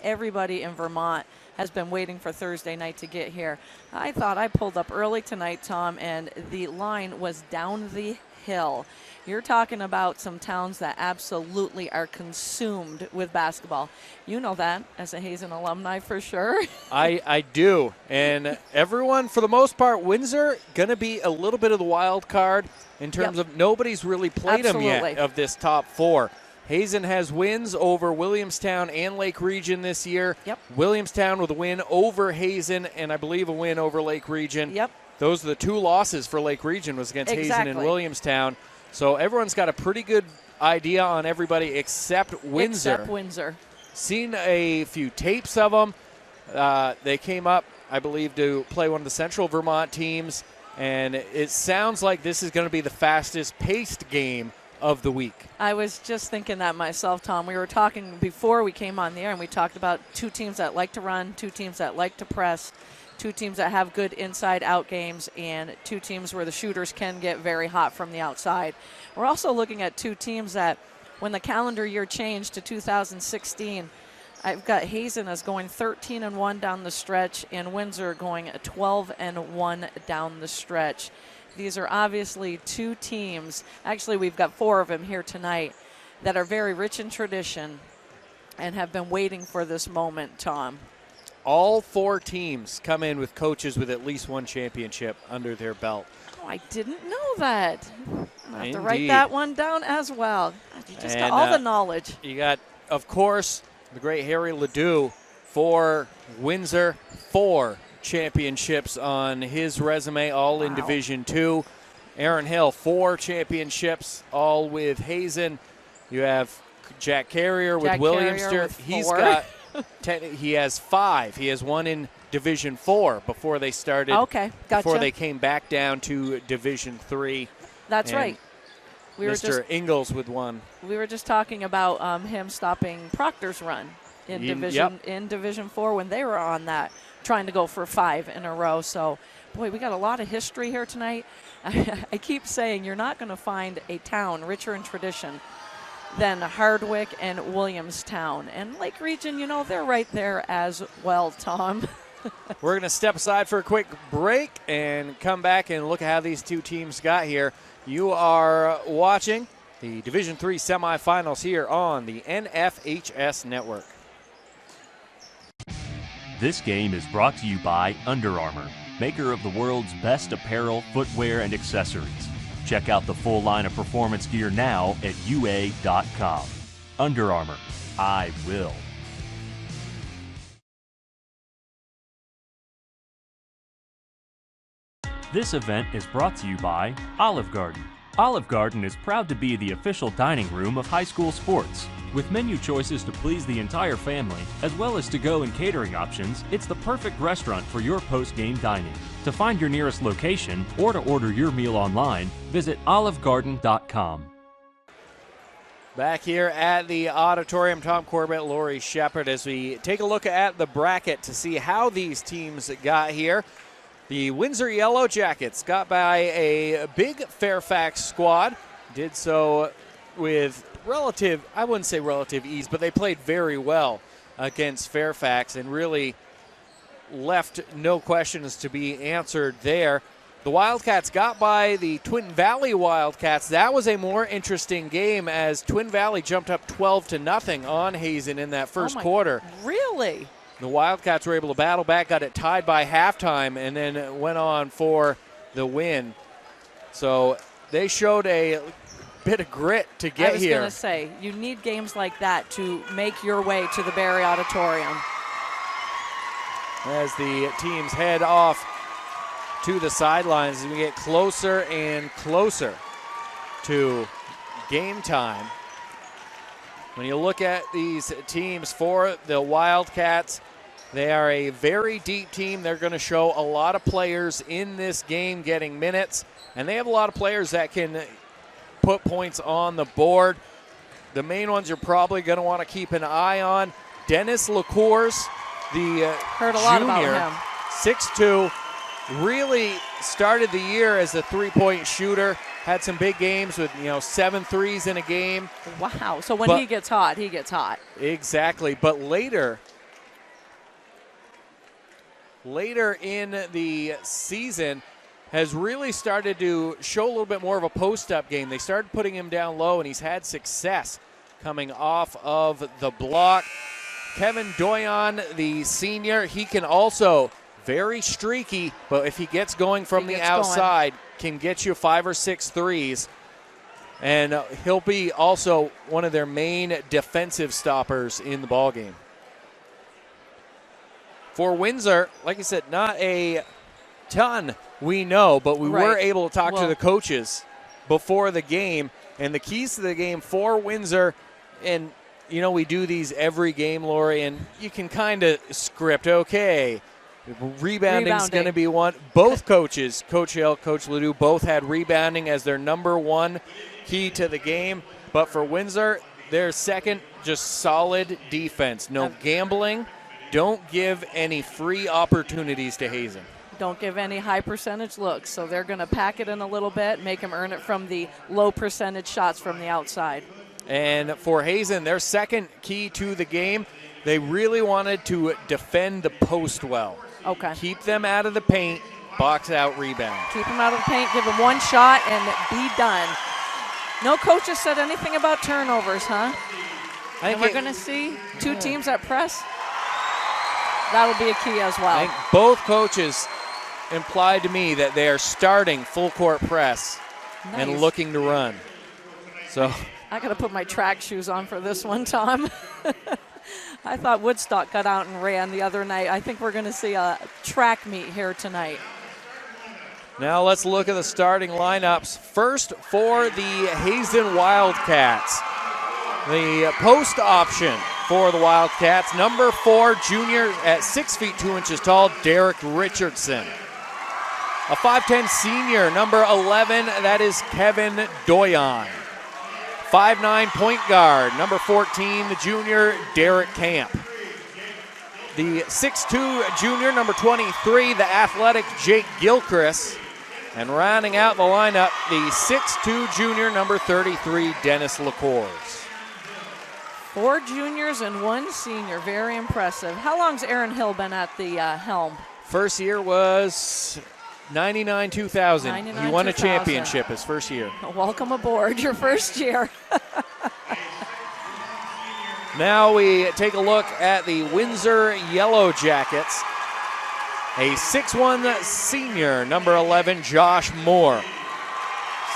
everybody in Vermont has been waiting for Thursday night to get here. I thought I pulled up early tonight, Tom, and the line was down the hill. You're talking about some towns that absolutely are consumed with basketball. You know that as a Hazen alumni for sure. I do. And everyone, for the most part, Windsor going to be a little bit of the wild card in terms of nobody's really played them yet of this top four. Hazen has wins over Williamstown and Lake Region this year. Williamstown with a win over Hazen and I believe a win over Lake Region. Those are the two losses for Lake Region was against Hazen and Williamstown. So everyone's got a pretty good idea on everybody except Windsor. Seen a few tapes of them. They came up, I believe, to play one of the Central Vermont teams, and it sounds like this is going to be the fastest-paced game of the week. I was just thinking that myself, Tom. We were talking before we came on the air, and we talked about two teams that like to run, two teams that like to press, two teams that have good inside-out games, and two teams where the shooters can get very hot from the outside. We're also looking at two teams that, when the calendar year changed to 2016, I've got Hazen as going 13-1 down the stretch, and Windsor going 12-1 down the stretch. These are obviously two teams. Actually, we've got four of them here tonight that are very rich in tradition and have been waiting for this moment, Tom. All four teams come in with coaches with at least one championship under their belt. Oh, I didn't know that. I'll have to write that one down as well. You just got all the knowledge. You got, of course, the great Harry Ledoux for Windsor, 4 championships on his resume, all in Division II. Aaron Hill, 4 championships, all with Hazen. You have Jack Carrier with Williamster. He's got he has 5. He has 1 in Division 4 before they started. Before they came back down to Division 3. That's right. Mr. Ingalls with 1. We were just talking about him stopping Proctor's run in Division 4 when they were on that, trying to go for 5 in a row. So, boy, we got a lot of history here tonight. I keep saying you're not going to find a town richer in tradition than Hardwick and Williamstown. And Lake Region, you know, they're right there as well, Tom. We're going to step aside for a quick break and come back and look at how these two teams got here. You are watching the Division III semifinals here on the NFHS Network. This game is brought to you by Under Armour, maker of the world's best apparel, footwear, and accessories. Check out the full line of performance gear now at UA.com. Under Armour, I will. This event is brought to you by Olive Garden. Olive Garden is proud to be the official dining room of high school sports. With menu choices to please the entire family, as well as to-go and catering options, it's the perfect restaurant for your post-game dining. To find your nearest location or to order your meal online, visit olivegarden.com. Back here at the auditorium, Tom Corbett, Lori Shepard, as we take a look at the bracket to see how these teams got here. The Windsor Yellow Jackets got by a big Fairfax squad, did so with relative, I wouldn't say relative ease, but they played very well against Fairfax and really left no questions to be answered there. The Wildcats got by the Twin Valley Wildcats. That was a more interesting game as Twin Valley jumped up 12-0 on Hazen in that first quarter. Really? The Wildcats were able to battle back, got it tied by halftime, and then went on for the win. So they showed a bit of grit to get here. I was going to say, you need games like that to make your way to the Barry Auditorium. As the teams head off to the sidelines, as we get closer and closer to game time. When you look at these teams for the Wildcats, they are a very deep team. They're going to show a lot of players in this game getting minutes, and they have a lot of players that can put points on the board. The main ones you're probably going to want to keep an eye on. Dennis LaCours, the Heard a lot junior, about him. 6'2", really started the year as a three-point shooter. Had some big games with 7 threes in a game. Wow, so when he gets hot, he gets hot. Exactly, but later later in the season has really started to show a little bit more of a post-up game. They started putting him down low, and he's had success coming off of the block. Kevin Doyon, the senior, he can also, very streaky, but if he gets going from the outside, can get you 5 or 6 threes. And he'll be also one of their main defensive stoppers in the ballgame. For Windsor, like I said, not a ton we know, but we were able to talk to the coaches before the game. And the keys to the game for Windsor, and, you know, we do these every game, Lori, and you can kind of script, okay, rebounding's going to be one. Both coaches, Coach Hill, Coach Ledoux, both had rebounding as their number one key to the game. But for Windsor, their second, just solid defense. No gambling. Don't give any free opportunities to Hazen. Don't give any high percentage looks. So they're going to pack it in a little bit, make them earn it from the low percentage shots from the outside. And for Hazen, their second key to the game, they really wanted to defend the post well. Okay. Keep them out of the paint, box out rebound. Keep them out of the paint, give them one shot, and be done. No coaches said anything about turnovers, huh? And we're going to see two teams that press. That'll be a key as well. I think both coaches implied to me that they are starting full court press and looking to run. So I got to put my track shoes on for this one, Tom. I thought Woodstock got out and ran the other night. I think we're going to see a track meet here tonight. Now let's look at the starting lineups. First for the Hazen Wildcats. The post option for the Wildcats, number 4 junior at 6 feet 2 inches tall, Derek Richardson. A 5'10 senior, number 11, that is Kevin Doyon. 5'9 point guard, number 14, the junior, Derek Camp. The 6'2 junior, number 23, the athletic Jake Gilcris. And rounding out the lineup, the 6'2 junior, number 33, Dennis LaCours. 4 juniors and 1 senior, very impressive. How long's Aaron Hill been at the helm? First year was 99-2000. He won a championship his first year. Welcome aboard, your first year. Now we take a look at the Windsor Yellow Jackets. A 6'1 senior, number 11, Josh Moore.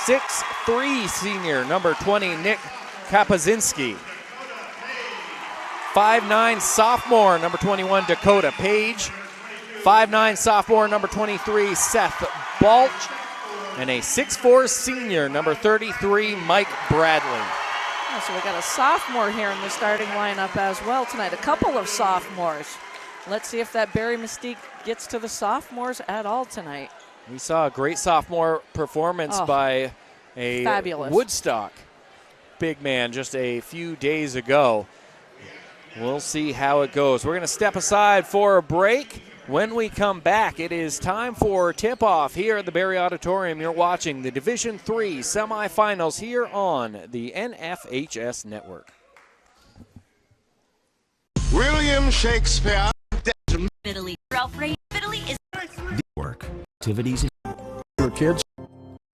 6'3 senior, number 20, Nick Kapazinski. 5'9 sophomore, number 21, Dakota Page. 5'9 sophomore, number 23, Seth Balch. And a 6'4 senior, number 33, Mike Bradley. Oh, so we got a sophomore here in the starting lineup as well tonight. A couple of sophomores. Let's see if that Barry Mystique gets to the sophomores at all tonight. We saw a great sophomore performance by a fabulous Woodstock big man just a few days ago. We'll see how it goes. We're going to step aside for a break. When we come back, it is time for tip-off here at the Barry Auditorium. You're watching the Division III semifinals here on the NFHS Network. William Shakespeare. Italy. Italy is work activities for kids.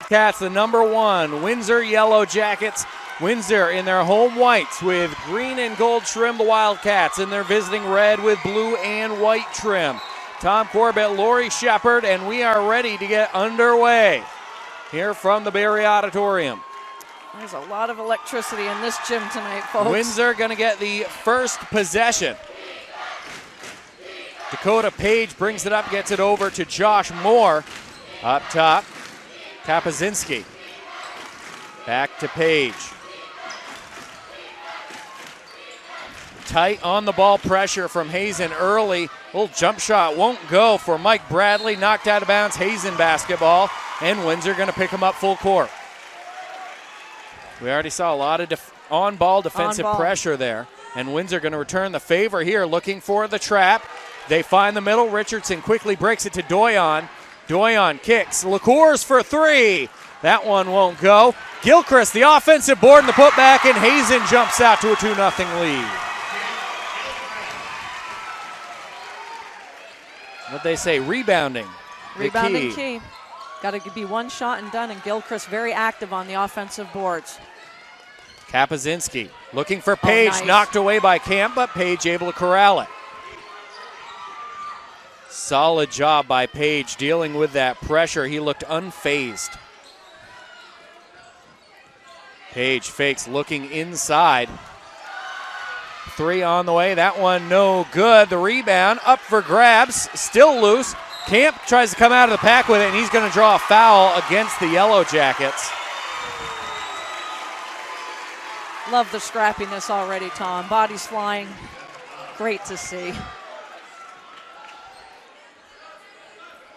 Cats, the number 1 Windsor Yellow Jackets. Windsor in their home whites with green and gold trim, the Wildcats in their visiting red with blue and white trim. Tom Corbett, Lori Shepard, and we are ready to get underway here from the Barry Auditorium. There's a lot of electricity in this gym tonight, folks. Windsor going to get the first possession. Dakota Page brings it up, gets it over to Josh Moore. Up top, Kapazinski. Back to Page. Tight on the ball pressure from Hazen early. Little jump shot won't go for Mike Bradley. Knocked out of bounds. Hazen basketball. And Windsor going to pick him up full court. We already saw a lot of on-ball defensive pressure there. And Windsor going to return the favor here, looking for the trap. They find the middle. Richardson quickly breaks it to Doyon. Doyon kicks. LaCours for 3. That one won't go. Gilcris, the offensive board and the putback, and Hazen jumps out to a 2-0 lead. what they say, rebounding. Rebounding key. Got to be one shot and done, and Gilcris very active on the offensive boards. Kapuzinski looking for Page, nice. Knocked away by Camp, but Page able to corral it. Solid job by Page dealing with that pressure. He looked unfazed. Page fakes looking inside. 3 on the way, that one no good. The rebound up for grabs, still loose. Camp tries to come out of the pack with it, and he's going to draw a foul against the Yellow Jackets. Love the scrappiness already, Tom. Bodies flying. Great to see.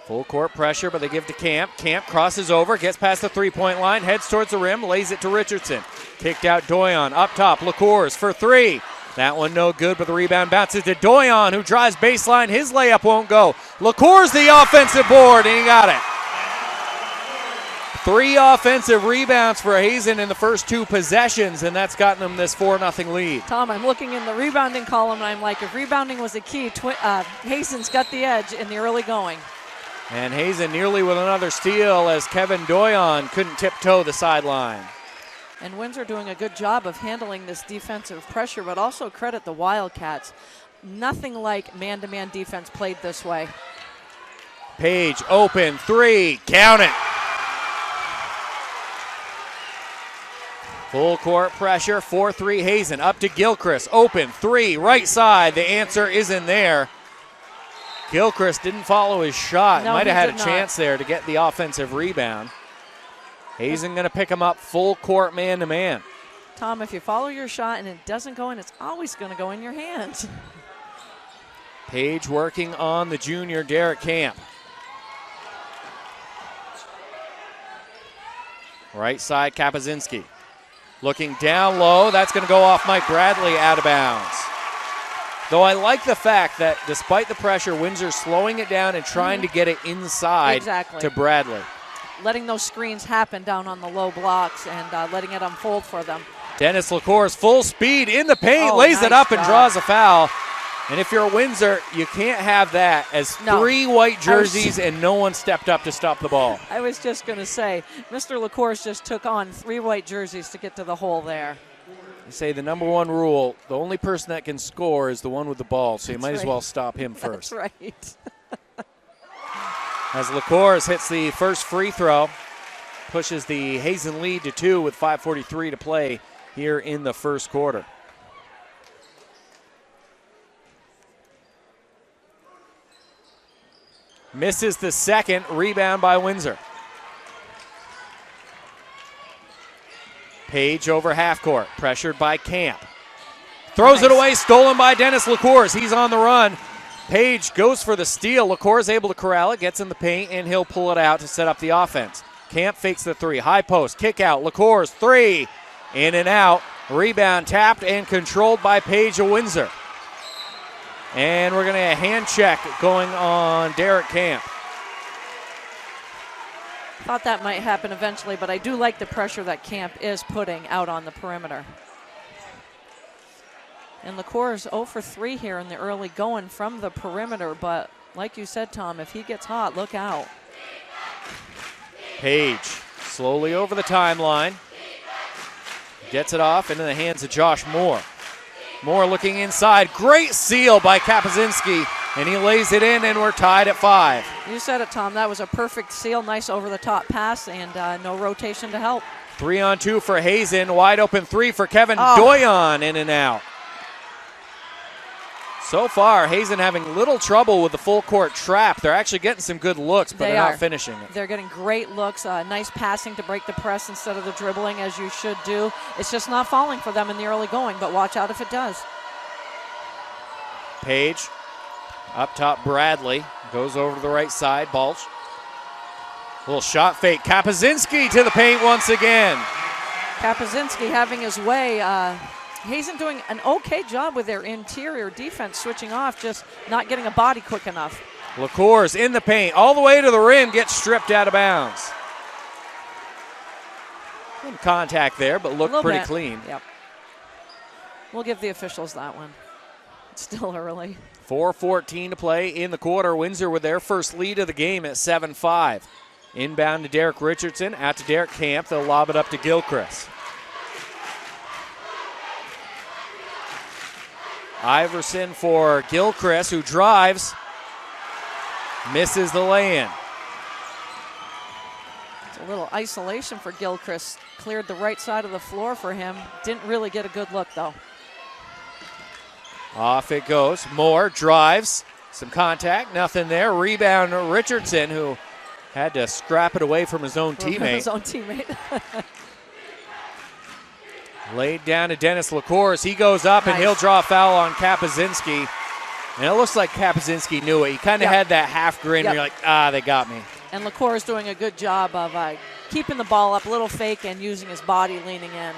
Full court pressure, but they give to Camp. Camp crosses over, gets past the three-point line, heads towards the rim, lays it to Richardson. Kicked out Doyon, up top, Lacours for 3. That one no good, but the rebound bounces to Doyon, who drives baseline. His layup won't go. Lacours the offensive board, and he got it. 3 offensive rebounds for Hazen in the first 2 possessions, and that's gotten them this 4-0 lead. Tom, I'm looking in the rebounding column, and I'm like, if rebounding was a key, Hazen's got the edge in the early going. And Hazen nearly with another steal as Kevin Doyon couldn't tiptoe the sideline. And Windsor doing a good job of handling this defensive pressure, but also credit the Wildcats. Nothing like man-to-man defense played this way. Page open 3, count it. Full court pressure, 4-3 Hazen, up to Gilcris, open 3, right side, the answer isn't there. Gilcris didn't follow his shot, No, might have had a did not. chance there to get the offensive rebound. Hazen gonna pick him up full court man-to-man. Tom, if you follow your shot and it doesn't go in, it's always gonna go in your hands. Page working on the junior Derek Camp. Right side, Kapuzinski. Looking down low, that's going to go off Mike Bradley out of bounds. Though I like the fact that despite the pressure, Windsor's slowing it down and trying to get it inside to Bradley. Letting those screens happen down on the low blocks and letting it unfold for them. Dennis Lacours, full speed in the paint, lays nice it up and job. draws a foul. And if you're a Windsor, you can't have that as 3 white jerseys and no one stepped up to stop the ball. I was just going to say, Mr. Lacours just took on 3 white jerseys to get to the hole there. They say the number 1 rule, the only person that can score is the one with the ball, so you might as well stop him first. That's right. As Lacours hits the first free throw, pushes the Hazen lead to 2 with 5:43 to play here in the first quarter. Misses the second, rebound by Windsor. Page over half court, pressured by Camp. Throws it away, stolen by Dennis Lacours. He's on the run. Page goes for the steal. Lacours able to corral it, gets in the paint, and he'll pull it out to set up the offense. Camp fakes the 3, high post, kick out. Lacours 3, in and out. Rebound tapped and controlled by Page of Windsor. And we're going to get a hand check going on Derek Camp. Thought that might happen eventually, but I do like the pressure that Camp is putting out on the perimeter. And Lacours 0 for 3 here in the early going from the perimeter, but like you said, Tom, if he gets hot, look out. Page slowly over the timeline. Gets it off into the hands of Josh Moore. Moore looking inside. Great seal by Kapuzinski, and he lays it in, and we're tied at 5. You said it, Tom. That was a perfect seal. Nice over-the-top pass, and no rotation to help. 3-on-2 for Hazen. Wide open 3 for Kevin Doyon, in and out. So far, Hazen having little trouble with the full court trap. They're actually getting some good looks, but they're not finishing it. They're getting great looks. Nice passing to break the press instead of the dribbling, as you should do. It's just not falling for them in the early going, but watch out if it does. Page, up top Bradley, goes over to the right side, Balch. Little shot fake, Kapuzinski to the paint once again. Kapuzinski having his way. Hazen doing an okay job with their interior defense, switching off, just not getting a body quick enough. Lacours in the paint, all the way to the rim, gets stripped out of bounds. Some contact there, but looked pretty clean. Yep. We'll give the officials that one. It's still early. 4:14 to play in the quarter. Windsor with their first lead of the game at 7-5. Inbound to Derek Richardson, out to Derek Camp. They'll lob it up to Gilcris. Iverson for Gilcris, who drives. Misses the lay-in. It's a little isolation for Gilcris. Cleared the right side of the floor for him. Didn't really get a good look, though. Off it goes. Moore drives. Some contact. Nothing there. Rebound Richardson, who had to scrap it away from his own teammate. His own teammate. Laid down to Dennis LaCourse. He goes up, and he'll draw a foul on Kapuzinski. And it looks like Kapuzinski knew it. He kind of had that half grin where you're like, they got me. And LaCour is doing a good job of keeping the ball up, a little fake, and using his body leaning in.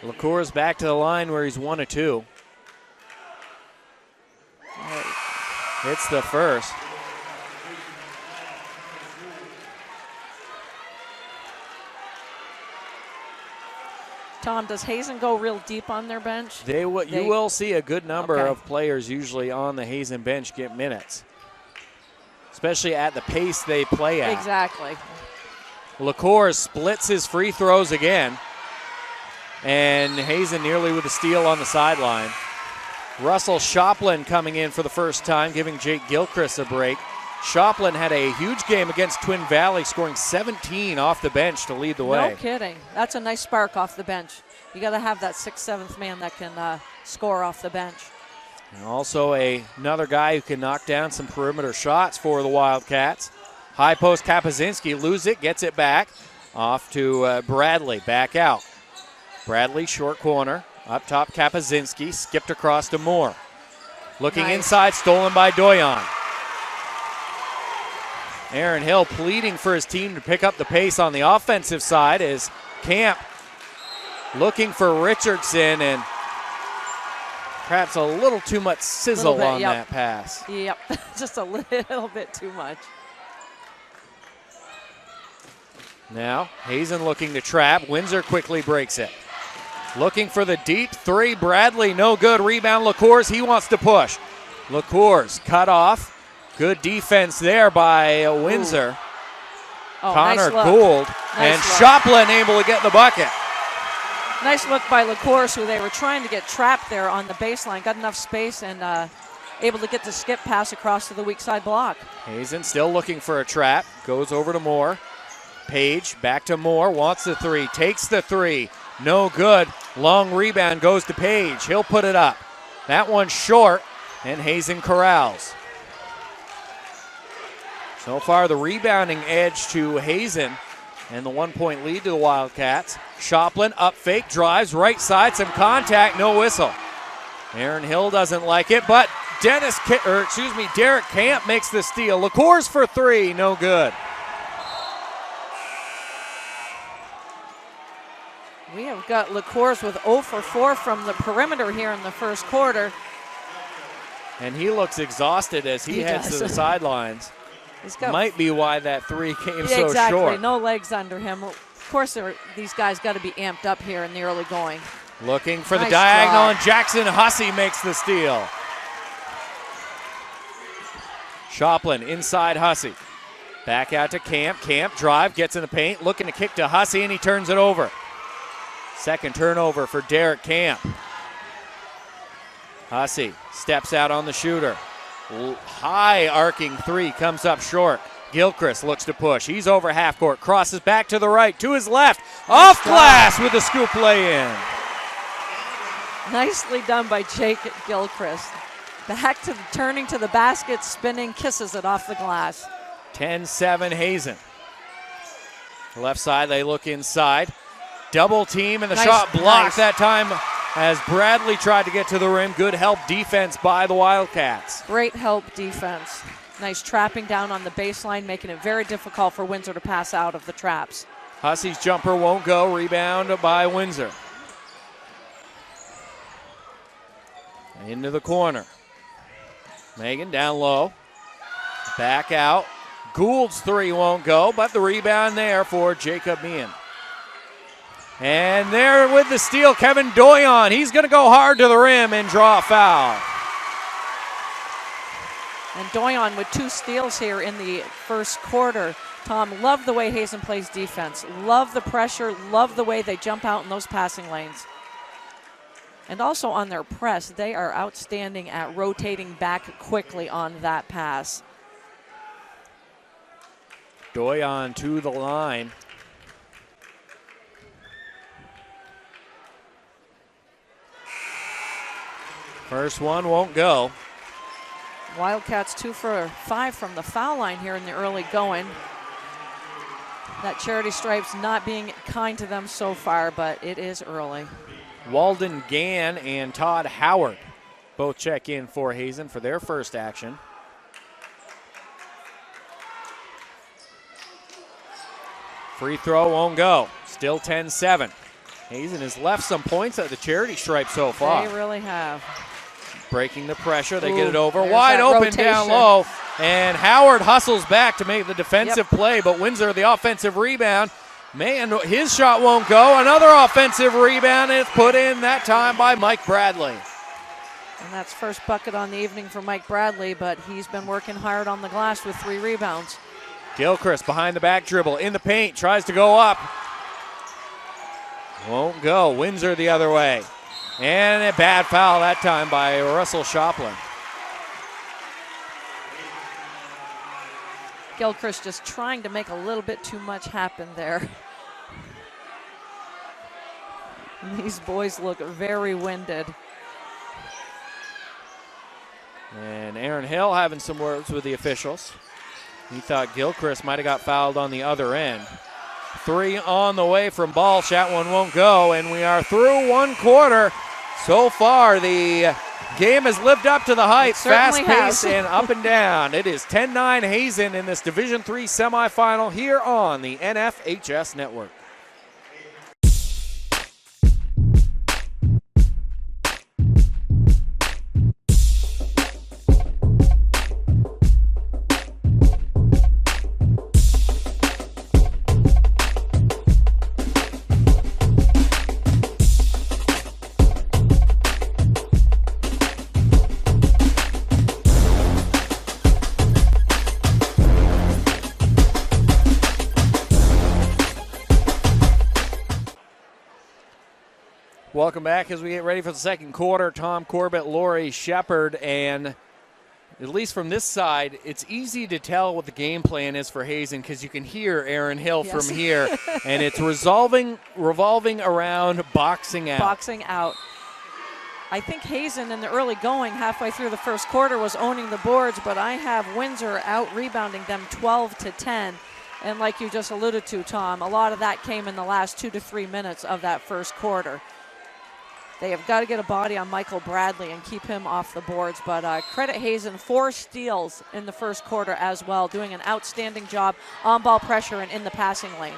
LaCour is back to the line where he's 1 of 2. Hits the first. Tom, does Hazen go real deep on their bench? You will see a good number of players usually on the Hazen bench get minutes, especially at the pace they play at. Exactly. LaCour splits his free throws again, and Hazen nearly with a steal on the sideline. Russell Shoplin coming in for the first time, giving Jake Gilcris a break. Shoplin had a huge game against Twin Valley, scoring 17 off the bench to lead the way. No kidding. That's a nice spark off the bench. You got to have that 6th, 7th man that can score off the bench. And also another guy who can knock down some perimeter shots for the Wildcats. High post Kapuzinski, lose it, gets it back. Off to Bradley, back out. Bradley, short corner. Up top, Kapuzinski, skipped across to Moore. Looking inside, stolen by Doyon. Aaron Hill pleading for his team to pick up the pace on the offensive side as Camp looking for Richardson, and perhaps a little too much sizzle on that pass. Yep, just a little bit too much. Now Hazen looking to trap. Windsor quickly breaks it. Looking for the deep three. Bradley, no good. Rebound LaCourse. He wants to push. LaCourse cut off. Good defense there by Windsor. Connor Gould. And Shoplin able to get the bucket. Nice look by LaCourse, who they were trying to get trapped there on the baseline. Got enough space and able to get the skip pass across to the weak side block. Hazen still looking for a trap. Goes over to Moore. Page back to Moore. Wants the three. Takes the three. No good. Long rebound goes to Page. He'll put it up. That one's short, and Hazen corrals. So far, the rebounding edge to Hazen and the 1-point lead to the Wildcats. Shoplin up fake, drives right side, some contact, no whistle. Aaron Hill doesn't like it, but Derek Camp makes the steal. LaCourse for three, no good. We have got LaCourse with 0 for 4 from the perimeter here in the first quarter. And he looks exhausted as he heads to the sidelines. Might be why that three came so exactly. short. No legs under him. Of course, these guys got to be amped up here in the early going. Looking for the diagonal, and Jackson Hussey makes the steal. Shoplin inside Hussey. Back out to Camp. Camp drive, gets in the paint, looking to kick to Hussey, and he turns it over. Second turnover for Derek Camp. Hussey steps out on the shooter. High arcing three comes up short. Gilcris looks to push. He's over half court. Crosses back to the right, to his left. Off glass with the scoop lay in. Nicely done by Jake Gilcris. Back to turning to the basket, spinning, kisses it off the glass. 10-7 Hazen. Left side, they look inside. Double team, and the shot blocked that time as Bradley tried to get to the rim. Good help defense by the Wildcats. Great help defense. Nice trapping down on the baseline, making it very difficult for Windsor to pass out of the traps. Hussey's jumper won't go. Rebound by Windsor. Into the corner. Megan down low. Back out. Gould's three won't go, but the rebound there for Jacob Meehan. And there with the steal, Kevin Doyon. He's going to go hard to the rim and draw a foul. And Doyon with 2 steals here in the first quarter. Tom, love the way Hazen plays defense. Love the pressure. Love the way they jump out in those passing lanes. And also on their press, they are outstanding at rotating back quickly on that pass. Doyon to the line. First one won't go. Wildcats 2 for 5 from the foul line here in the early going. That Charity Stripes not being kind to them so far, but it is early. Walden Gann and Todd Howard both check in for Hazen for their first action. Free throw won't go. Still 10-7. Hazen has left some points at the Charity Stripe so far. They really have. Breaking the pressure, they get it over. Wide open rotation. Down low. And Howard hustles back to make the defensive play, but Windsor the offensive rebound. Man, his shot won't go. Another offensive rebound, and it's put in that time by Mike Bradley. And that's first bucket on the evening for Mike Bradley, but he's been working hard on the glass with 3 rebounds. Gilcris behind the back dribble, in the paint, tries to go up. Won't go. Windsor the other way. And a bad foul that time by Russell Shoplin. Gilcris just trying to make a little bit too much happen there. And these boys look very winded. And Aaron Hill having some words with the officials. He thought Gilcris might have got fouled on the other end. 3 on the way from Ball. That one won't go, and we are through 1 quarter. So far, the game has lived up to the hype. Fast pace and up and down. It is 10-9 Hazen in this Division III semifinal here on the NFHS Network. Welcome back as we get ready for the second quarter. Tom Corbett, Laurie Shepard, and at least from this side, it's easy to tell what the game plan is for Hazen because you can hear Aaron Hill from here, and it's revolving around boxing out. Boxing out. I think Hazen in the early going, halfway through the first quarter, was owning the boards, but I have Windsor out rebounding them 12-10. And like you just alluded to, Tom, a lot of that came in the last 2 to 3 minutes of that first quarter. They have got to get a body on Michael Bradley and keep him off the boards. But credit Hazen, 4 steals in the first quarter as well, doing an outstanding job on ball pressure and in the passing lanes.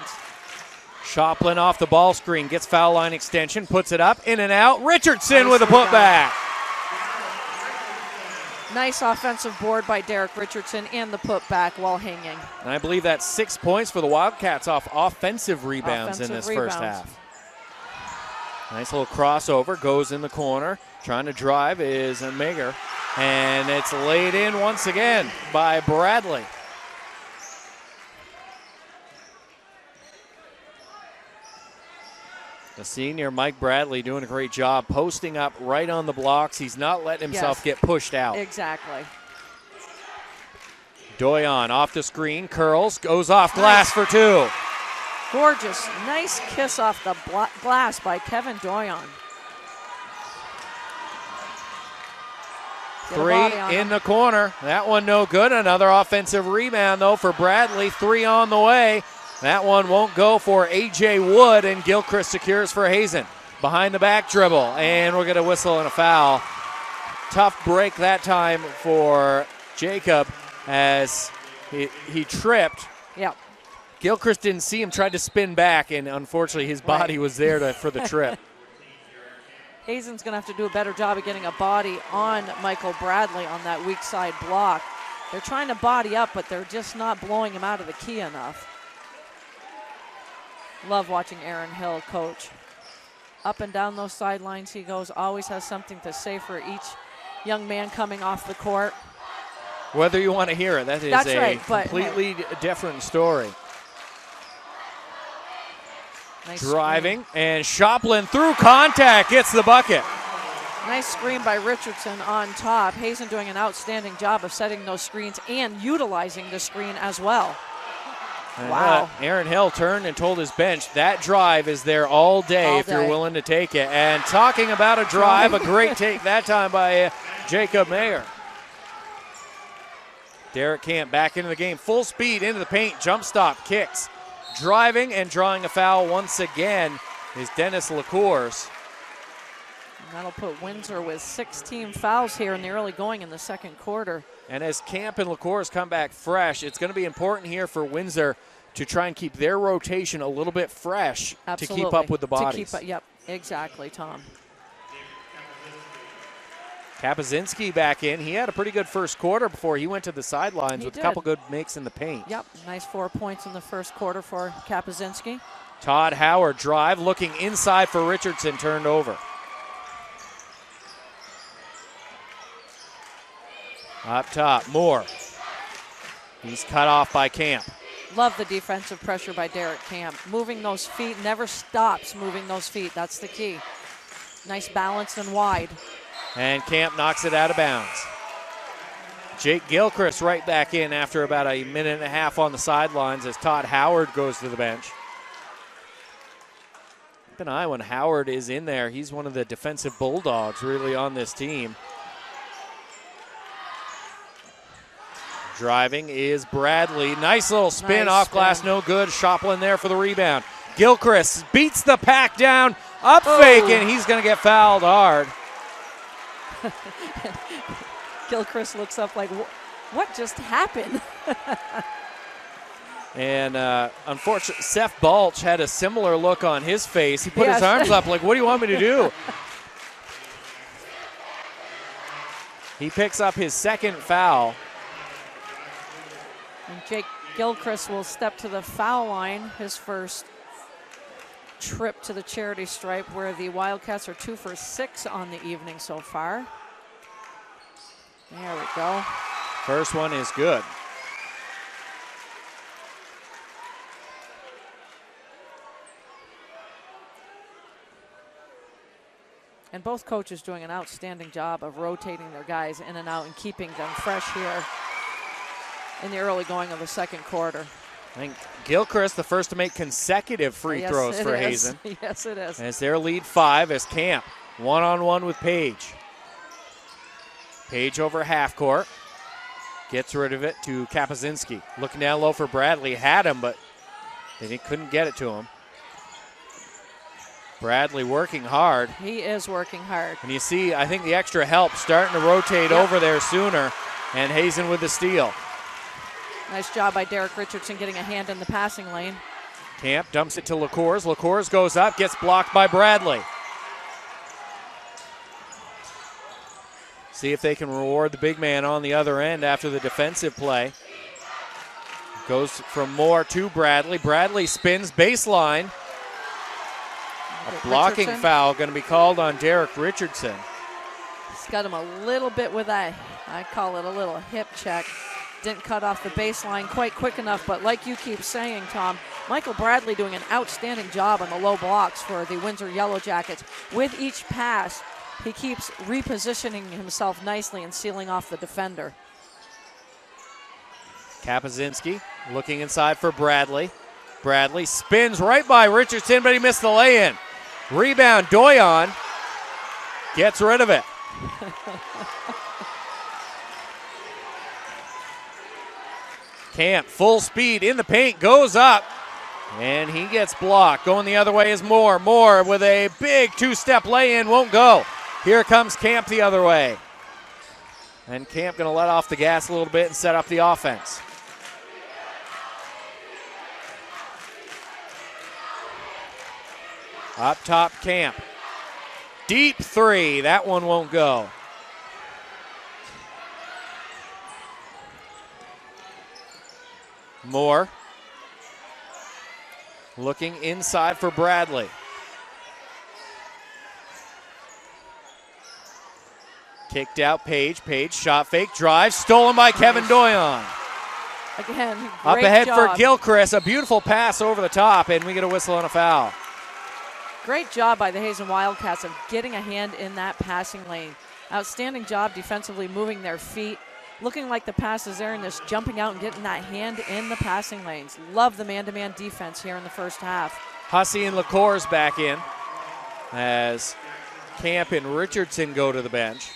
Shoplin off the ball screen, gets foul line extension, puts it up, in and out. Richardson with a putback. Nice offensive board by Derek Richardson and the putback while hanging. And I believe that's 6 points for the Wildcats off offensive rebounds in this first half. Nice little crossover, goes in the corner. Trying to drive is Mager. And it's laid in once again by Bradley. The senior, Mike Bradley, doing a great job posting up right on the blocks. He's not letting himself get pushed out. Exactly. Doyon off the screen, curls, goes off glass for 2. Gorgeous, nice kiss off the glass by Kevin Doyon. 3 in the corner. That one no good. Another offensive rebound, though, for Bradley. 3 on the way. That one won't go for A.J. Wood, and Gilcris secures for Hazen. Behind the back dribble, and we'll get a whistle and a foul. Tough break that time for Jacob as he tripped. Yep. Gilcris didn't see him, tried to spin back, and unfortunately his body was there for the trip. Hazen's going to have to do a better job of getting a body on Michael Bradley on that weak side block. They're trying to body up, but they're just not blowing him out of the key enough. Love watching Aaron Hill coach. Up and down those sidelines he goes, always has something to say for each young man coming off the court. Whether you want to hear it, that is completely different story. Nice driving, screen. and Shoplin through contact gets the bucket. Nice screen by Richardson on top. Hazen doing an outstanding job of setting those screens and utilizing the screen as well. And wow. Aaron Hill turned and told his bench that drive is there all day if you're willing to take it. And talking about a drive, a great take that time by Jacob Mayer. Derek Camp back into the game, full speed into the paint, jump stop, kicks. Driving and drawing a foul once again is Dennis LaCourse. That'll put Windsor with 16 fouls here in the early going in the second quarter. And as Camp and LaCourse come back fresh, it's going to be important here for Windsor to try and keep their rotation a little bit fresh. Absolutely. To keep up with the bodies. Yep, exactly, Tom. Kapuzinski back in. He had a pretty good first quarter before he went to the sidelines with a couple good makes in the paint. Yep, nice 4 points in the first quarter for Kapuzinski. Todd Howard drive, looking inside for Richardson, turned over. Up top, Moore. He's cut off by Camp. Love the defensive pressure by Derek Camp. Moving those feet, never stops moving those feet. That's the key. Nice balance and wide. And Camp knocks it out of bounds. Jake Gilcris right back in after about a minute and a half on the sidelines as Todd Howard goes to the bench. Keep an eye when Howard is in there. He's one of the defensive bulldogs really on this team. Driving is Bradley. Nice little spin off glass, no good. Shoplin there for the rebound. Gilcris beats the pack down, up fake, and he's going to get fouled hard. Gilcris looks up like, what just happened? And unfortunately, Seth Balch had a similar look on his face. He put his arms up like, what do you want me to do? He picks up his second foul. And Jake Gilcris will step to the foul line, his first trip to the charity stripe, where the Wildcats are 2 for 6 on the evening so far. There we go. First one is good. And both coaches doing an outstanding job of rotating their guys in and out and keeping them fresh here in the early going of the second quarter. I think Gilcris, the first to make consecutive free throws for Hazen. Yes, it is. As their lead 5 as Camp one-on-one with Page. Page over half court. Gets rid of it to Kapuzinski. Looking down low for Bradley. Had him, but they couldn't get it to him. Bradley working hard. He is working hard. And you see, I think the extra help starting to rotate over there sooner. And Hazen with the steal. Nice job by Derek Richardson getting a hand in the passing lane. Camp dumps it to LaCourse. LaCourse goes up, gets blocked by Bradley. See if they can reward the big man on the other end after the defensive play. Goes from Moore to Bradley. Bradley spins baseline. A blocking foul going to be called on Derek Richardson. He's got him a little bit with that, I call it a little hip check. Didn't cut off the baseline quite quick enough, but like you keep saying, Tom, Michael Bradley doing an outstanding job on the low blocks for the Windsor Yellow Jackets. With each pass, he keeps repositioning himself nicely and sealing off the defender. Kapuzinski looking inside for Bradley. Bradley spins right by Richardson, but he missed the lay-in. Rebound, Doyon gets rid of it. Camp, full speed in the paint, goes up, and he gets blocked. Going the other way is Moore. Moore with a big two-step lay-in, won't go. Here comes Camp the other way. And Camp going to let off the gas a little bit and set up the offense. Up top, Camp. Deep three, that one won't go. Moore. Looking inside for Bradley. Kicked out Page. Page shot fake, drive, stolen by Kevin Doyon. Again, up ahead job. for Gilcris. A beautiful pass over the top, and we get a whistle on a foul. Great job by the Hazen Wildcats of getting a hand in that passing lane. Outstanding job defensively, moving their feet, looking like the pass is there and just jumping out and getting that hand in the passing lanes. Love the man-to-man defense here in the first half. Hussey and LaCour's back in as Camp and Richardson go to the bench.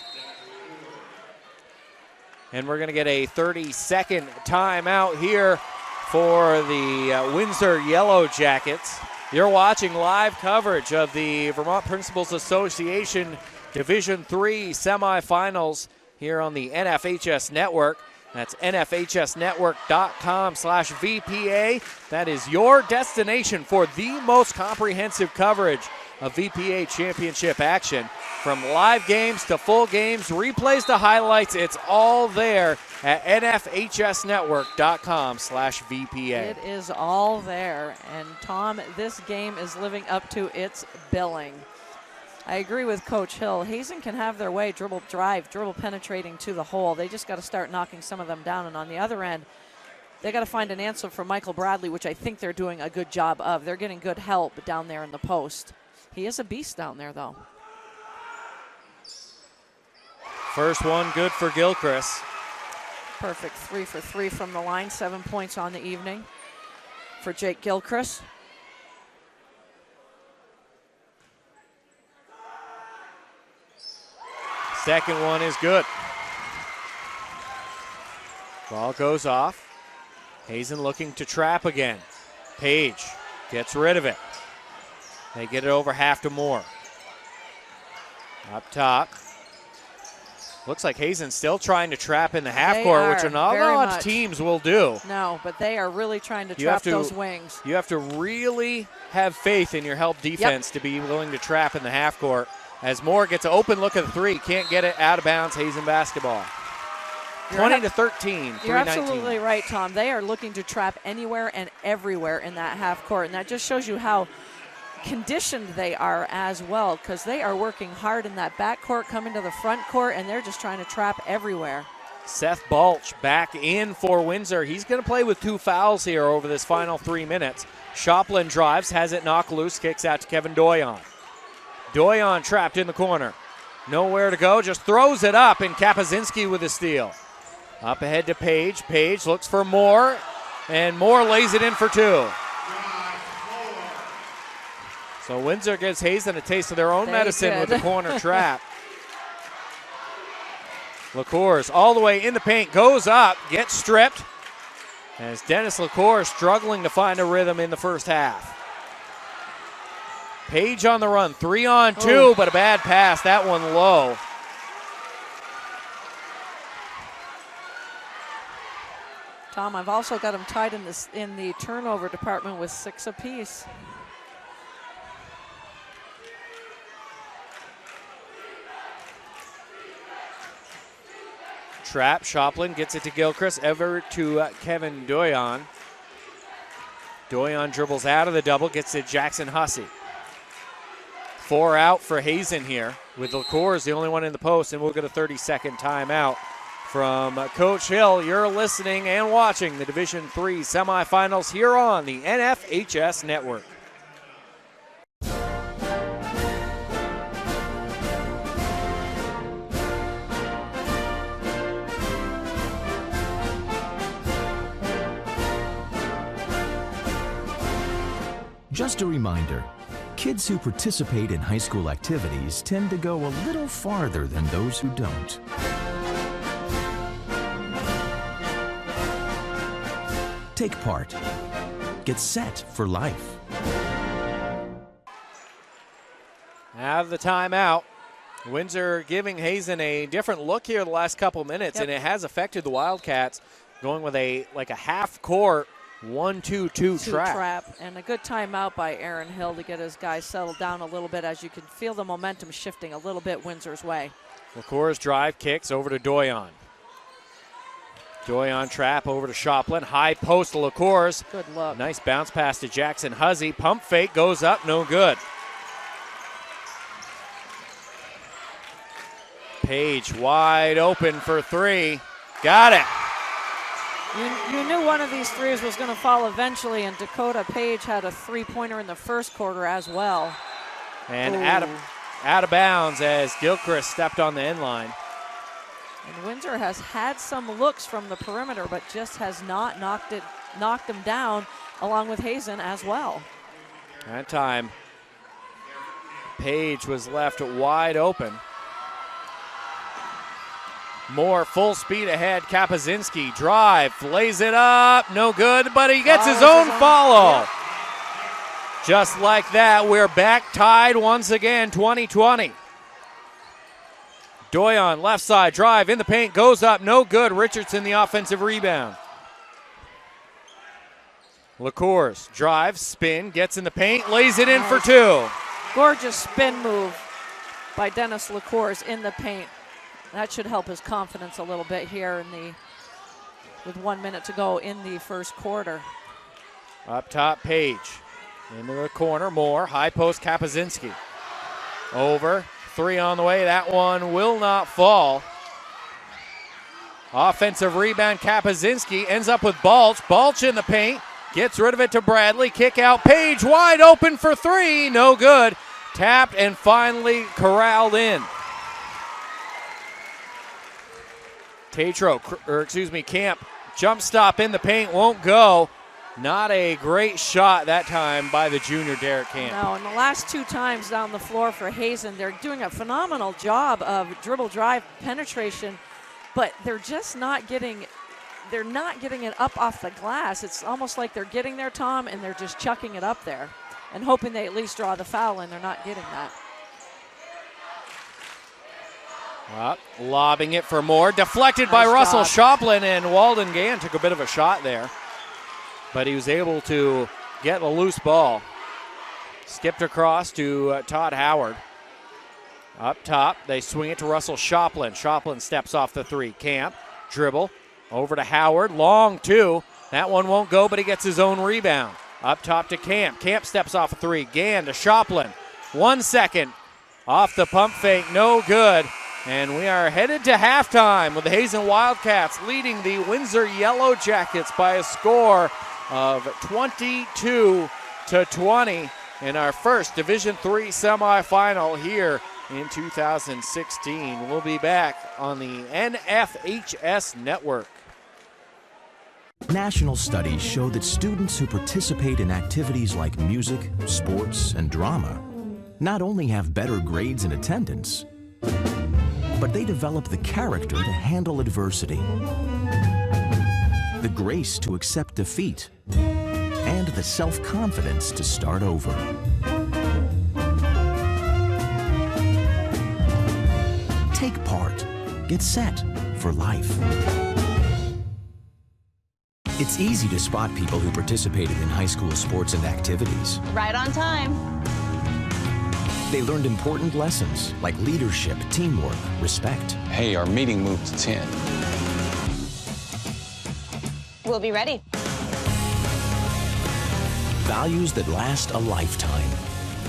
And we're going to get a 30-second timeout here for the Windsor Yellow Jackets. You're watching live coverage of the Vermont Principals Association Division III semifinals here on the NFHS Network. That's nfhsnetwork.com/VPA. That is your destination for the most comprehensive coverage of VPA championship action. From live games to full games, replays to highlights, it's all there at nfhsnetwork.com/VPA. It is all there. And Tom, this game is living up to its billing. I agree with Coach Hill. Hazen can have their way, dribble drive, dribble penetrating to the hole. They just got to start knocking some of them down. And on the other end, they got to find an answer for Michael Bradley, which I think they're doing a good job of. They're getting good help down there in the post. He is a beast down there, though. First one good for Gilcris. Perfect 3 for 3 from the line. 7 points on the evening for Jake Gilcris. Second one is good. Ball goes off. Hazen looking to trap again. Page gets rid of it. They get it over half to Moore. Up top. Looks like Hazen's still trying to trap in the half court, which not a lot of teams will do. No, but they are really trying to trap those wings. You have to really have faith in your help defense to be willing to trap in the half court. As Moore gets an open look at the three, can't get it, out of bounds, Hazen basketball. 20-13, You're absolutely right, Tom. They are looking to trap anywhere and everywhere in that half court, and that just shows you how conditioned they are as well, because they are working hard in that back court, coming to the front court, and they're just trying to trap everywhere. Seth Balch back in for Windsor. He's going to play with 2 fouls here over this final 3 minutes. Shoplin drives, has it knocked loose, kicks out to Kevin Doyon. Doyon trapped in the corner. Nowhere to go, just throws it up, and Kapazinski with a steal. Up ahead to Page. Page looks for Moore, and Moore lays it in for 2. So Windsor gives Hazen a taste of their own medicine with the corner trap. LaCour's all the way in the paint, goes up, gets stripped, as Dennis LaCour struggling to find a rhythm in the first half. Page on the run, 3-on-2, but a bad pass, that one low. Tom, I've also got them tied in the turnover department with 6 apiece. Trap, Shoplin gets it to Gilcris, ever to Kevin Doyon. Doyon dribbles out of the double, gets it to Jackson Hussey. 4 out for Hazen here, with LaCour is the only one in the post, and we'll get a 30-second timeout from Coach Hill. You're listening and watching the Division III semifinals here on the NFHS Network. Just a reminder, kids who participate in high school activities tend to go a little farther than those who don't. Take part. Get set for life. Out of the timeout. Windsor giving Hazen a different look here the last couple minutes, and it has affected the Wildcats, going with a half-court 1-2-2 trap. And a good timeout by Aaron Hill to get his guys settled down a little bit, as you can feel the momentum shifting a little bit Windsor's way. LaCour's drive, kicks over to Doyon. Doyon trap over to Shoplin. High post to LaCours. Good look. Nice bounce pass to Jackson Huzzy. Pump fake goes up, no good. Page wide open for three. Got it. You knew one of these threes was going to fall eventually, and Dakota Page had a three-pointer in the first quarter as well. And out of bounds as Gilcris stepped on the end line. And Windsor has had some looks from the perimeter, but just has not knocked them down, along with Hazen as well. That time, Page was left wide open. Moore full speed ahead. Kapazinski drive, lays it up, no good, but he gets his own follow. Yep. Just like that, we're back tied once again, 20-20. Doyon left side drive in the paint, goes up, no good. Richardson the offensive rebound. LaCours drives, spin, gets in the paint, lays it in for two. Gorgeous spin move by Dennis LaCours in the paint. That should help his confidence a little bit here with 1 minute to go in the first quarter. Up top, Page. Into the corner, Moore. High post, Kapazinski. Over, three on the way. That one will not fall. Offensive rebound, Kapazinski ends up with Balch. Balch in the paint, gets rid of it to Bradley. Kick out, Page wide open for three. No good. Tapped and finally corralled in. Camp, jump stop in the paint, won't go. Not a great shot that time by the junior Derek Camp. No, and the last two times down the floor for Hazen, they're doing a phenomenal job of dribble drive penetration, but they're just not getting it up off the glass. It's almost like they're getting there, Tom, and they're just chucking it up there and hoping they at least draw the foul, and they're not getting that. Lobbing it for Moore. Deflected by Russell Shoplin, and Walden Gann took a bit of a shot there. But he was able to get a loose ball. Skipped across to Todd Howard. Up top, they swing it to Russell Shoplin. Shoplin steps off the three. Camp, dribble, over to Howard. Long two. That one won't go, but he gets his own rebound. Up top to Camp. Camp steps off a three. Gann to Shoplin. 1 second. Off the pump fake, no good. And we are headed to halftime with the Hazen Wildcats leading the Windsor Yellow Jackets by a score of 22-20 in our first Division III semifinal here in 2016. We'll be back on the NFHS network. National studies show that students who participate in activities like music, sports, and drama not only have better grades and attendance, but they develop the character to handle adversity, the grace to accept defeat, and the self-confidence to start over. Take part. Get set for life. It's easy to spot people who participated in high school sports and activities. Right on time. They learned important lessons like leadership, teamwork, respect. Hey, our meeting moved to 10. We'll be ready. Values that last a lifetime.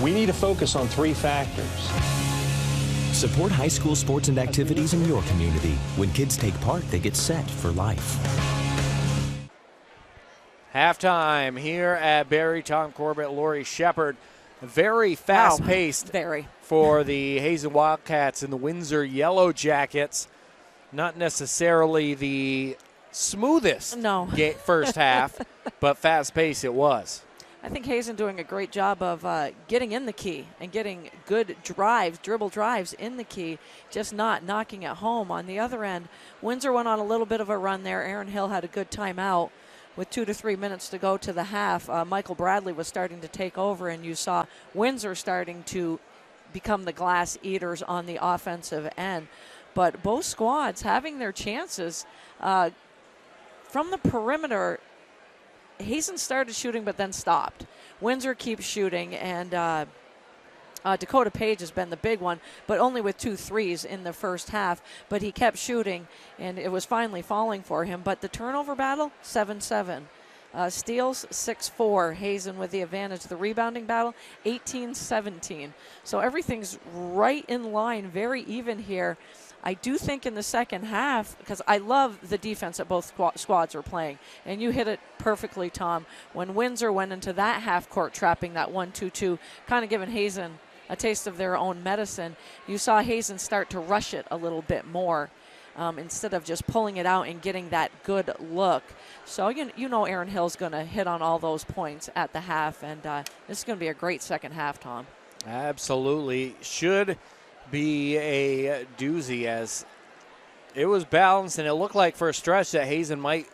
We need to focus on 3 factors. Support high school sports and activities in your community. When kids take part, they get set for life. Halftime here at Barry. Tom Corbett, Lori Shepard. Very fast-paced for the Hazen Wildcats and the Windsor Yellow Jackets. Not necessarily the smoothest first half, but fast-paced it was. I think Hazen doing a great job of getting in the key and getting good drives, dribble drives in the key, just not knocking it home. On the other end, Windsor went on a little bit of a run there. Aaron Hill had a good timeout. With 2 to 3 minutes to go to the half, Michael Bradley was starting to take over, and you saw Windsor starting to become the glass eaters on the offensive end. But both squads having their chances. From the perimeter, Hazen started shooting but then stopped. Windsor keeps shooting, and Dakota Page has been the big one, but only with 2 threes in the first half. But he kept shooting, and it was finally falling for him. But the turnover battle, 7-7. Steals, 6-4. Hazen with the advantage. The rebounding battle, 18-17. So everything's right in line, very even here. I do think in the second half, because I love the defense that both squads are playing, and you hit it perfectly, Tom. When Windsor went into that half-court trapping, that 1-2-2, kind of giving Hazen a taste of their own medicine, you saw Hazen start to rush it a little bit more instead of just pulling it out and getting that good look. So you know Aaron Hill's going to hit on all those points at the half, and this is going to be a great second half, Tom. Absolutely. Should be a doozy, as it was balanced, and it looked like for a stretch that Hazen might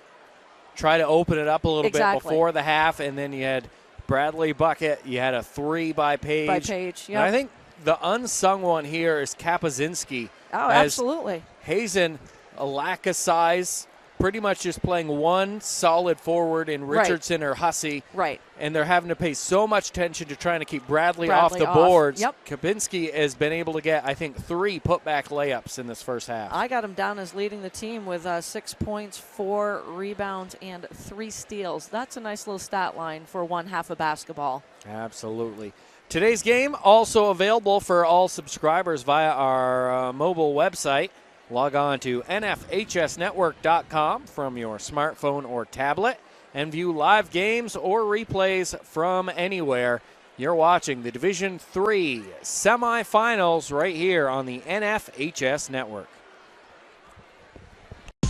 try to open it up a little bit before the half, and then you had Bradley bucket, you had a 3 by Page. Yeah. I think the unsung one here is Kapazinski. Oh, absolutely. Hazen, a lack of size, pretty much just playing one solid forward in Richardson or Hussey. Right. And they're having to pay so much attention to trying to keep Bradley off the boards. Yep. Kapinski has been able to get, I think, 3 putback layups in this first half. I got him down as leading the team with 6 points, 4 rebounds, and 3 steals. That's a nice little stat line for one half of basketball. Absolutely. Today's game also available for all subscribers via our mobile website. Log on to nfhsnetwork.com from your smartphone or tablet and view live games or replays from anywhere. You're watching the Division III semifinals right here on the NFHS Network.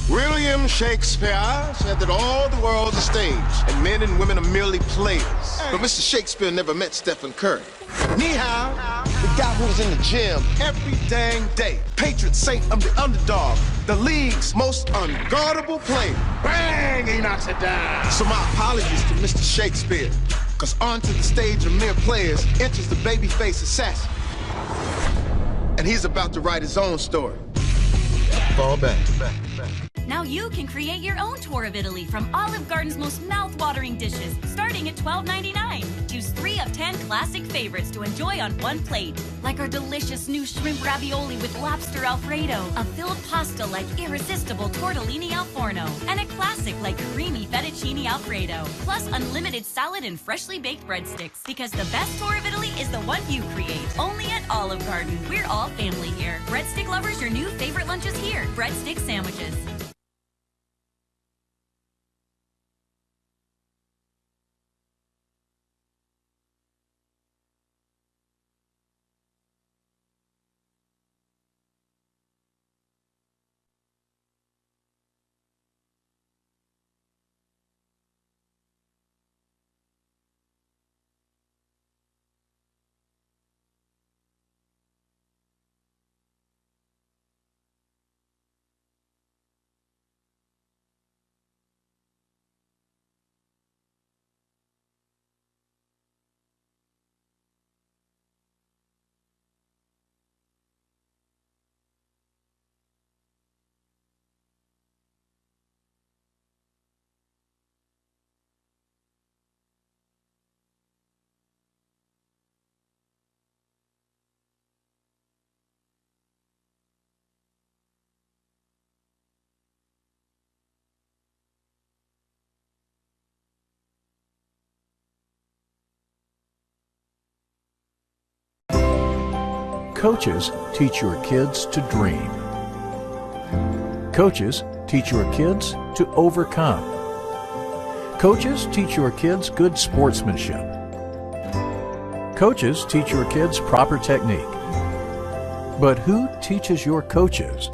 William Shakespeare said that all the world's a stage and men and women are merely players. But Mr. Shakespeare never met Stephen Curry. Ni hao, the guy who was in the gym every dang day. Patron saint of the underdog, the league's most unguardable player. Bang, ain't not to die. So my apologies to Mr. Shakespeare, because onto the stage of mere players enters the babyface assassin. And he's about to write his own story. Fall back. Now you can create your own tour of Italy from Olive Garden's most mouth-watering dishes, starting at $12.99. Choose 3 of 10 classic favorites to enjoy on one plate, like our delicious new shrimp ravioli with lobster Alfredo, a filled pasta like irresistible tortellini al forno, and a classic like creamy fettuccine Alfredo, plus unlimited salad and freshly baked breadsticks. Because the best tour of Italy is the one you create, only at Olive Garden. We're all family here. Breadstick lovers, your new favorite lunches here. Breadstick sandwiches. Coaches teach your kids to dream. Coaches teach your kids to overcome. Coaches teach your kids good sportsmanship. Coaches teach your kids proper technique. But who teaches your coaches?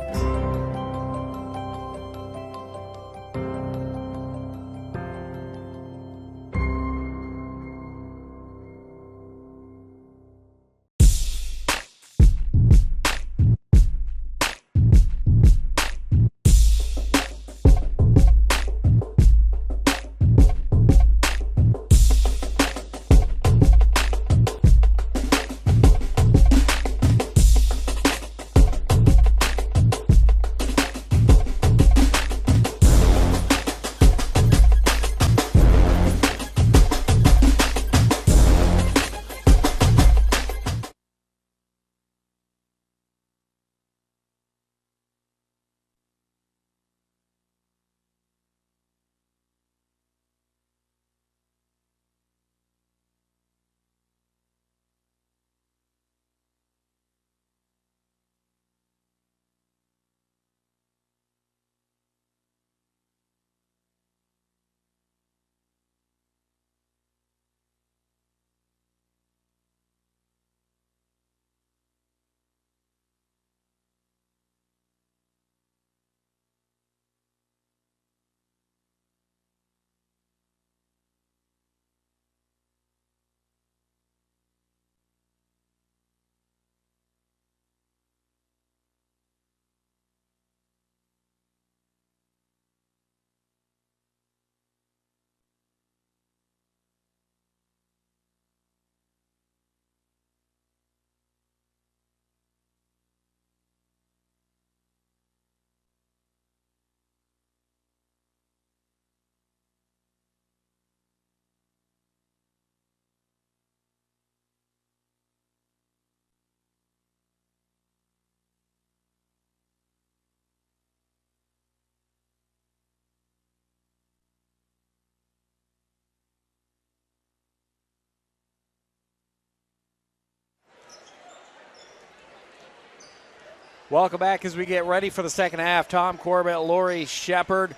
Welcome back as we get ready for the second half. Tom Corbett, Lori Shepard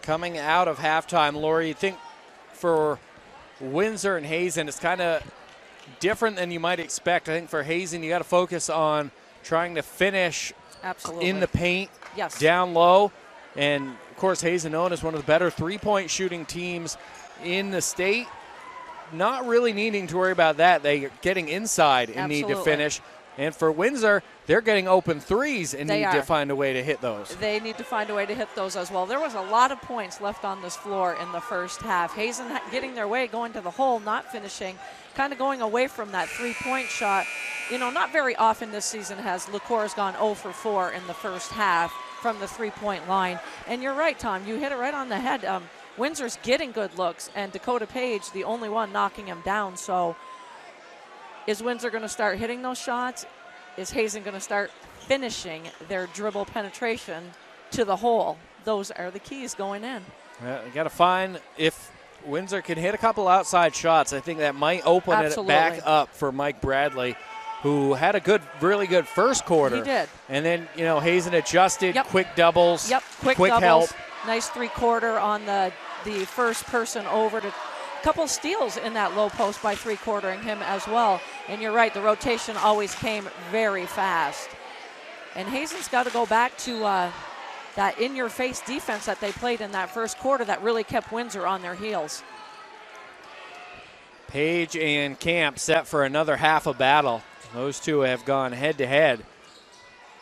coming out of halftime. Lori, you think for Windsor and Hazen, it's kind of different than you might expect. I think for Hazen, you got to focus on trying to finish in the paint, down low. And, of course, Hazen known as one of the better three-point shooting teams in the state. Not really needing to worry about that. They're getting inside and need to finish. And for Windsor, they're getting open threes and need to find a way to hit those. They need to find a way to hit those as well. There was a lot of points left on this floor in the first half. Hazen getting their way, going to the hole, not finishing, kind of going away from that three-point shot. You know, not very often this season has LaCour's gone 0 for 4 in the first half from the three-point line. And you're right, Tom. You hit it right on the head. Windsor's getting good looks, and Dakota Page, the only one knocking him down. So is Windsor going to start hitting those shots? Is Hazen going to start finishing their dribble penetration to the hole? Those are the keys going in. You got to find if Windsor can hit a couple outside shots. I think that might open it back up for Mike Bradley, who had a really good first quarter. He did. And then, you know, Hazen adjusted, quick doubles, quick doubles. Help. Nice three-quarter on the first person over to couple steals in that low post by three-quartering him as well. And you're right, the rotation always came very fast. And Hazen's got to go back to that in-your-face defense that they played in that first quarter that really kept Windsor on their heels. Page and Camp set for another half of battle. Those two have gone head-to-head.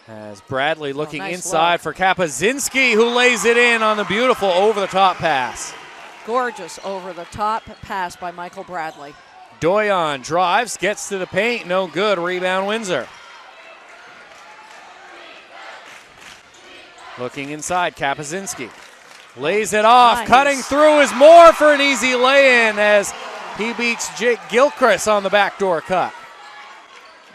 As Bradley looking inside for Kapazinski, who lays it in on the beautiful over-the-top pass. Gorgeous over-the-top pass by Michael Bradley. Doyon drives, gets to the paint, no good. Rebound Windsor. Looking inside, Kapazinski lays it off. Nice. Cutting through is Moore for an easy lay-in as he beats Jake Gilcris on the backdoor cut.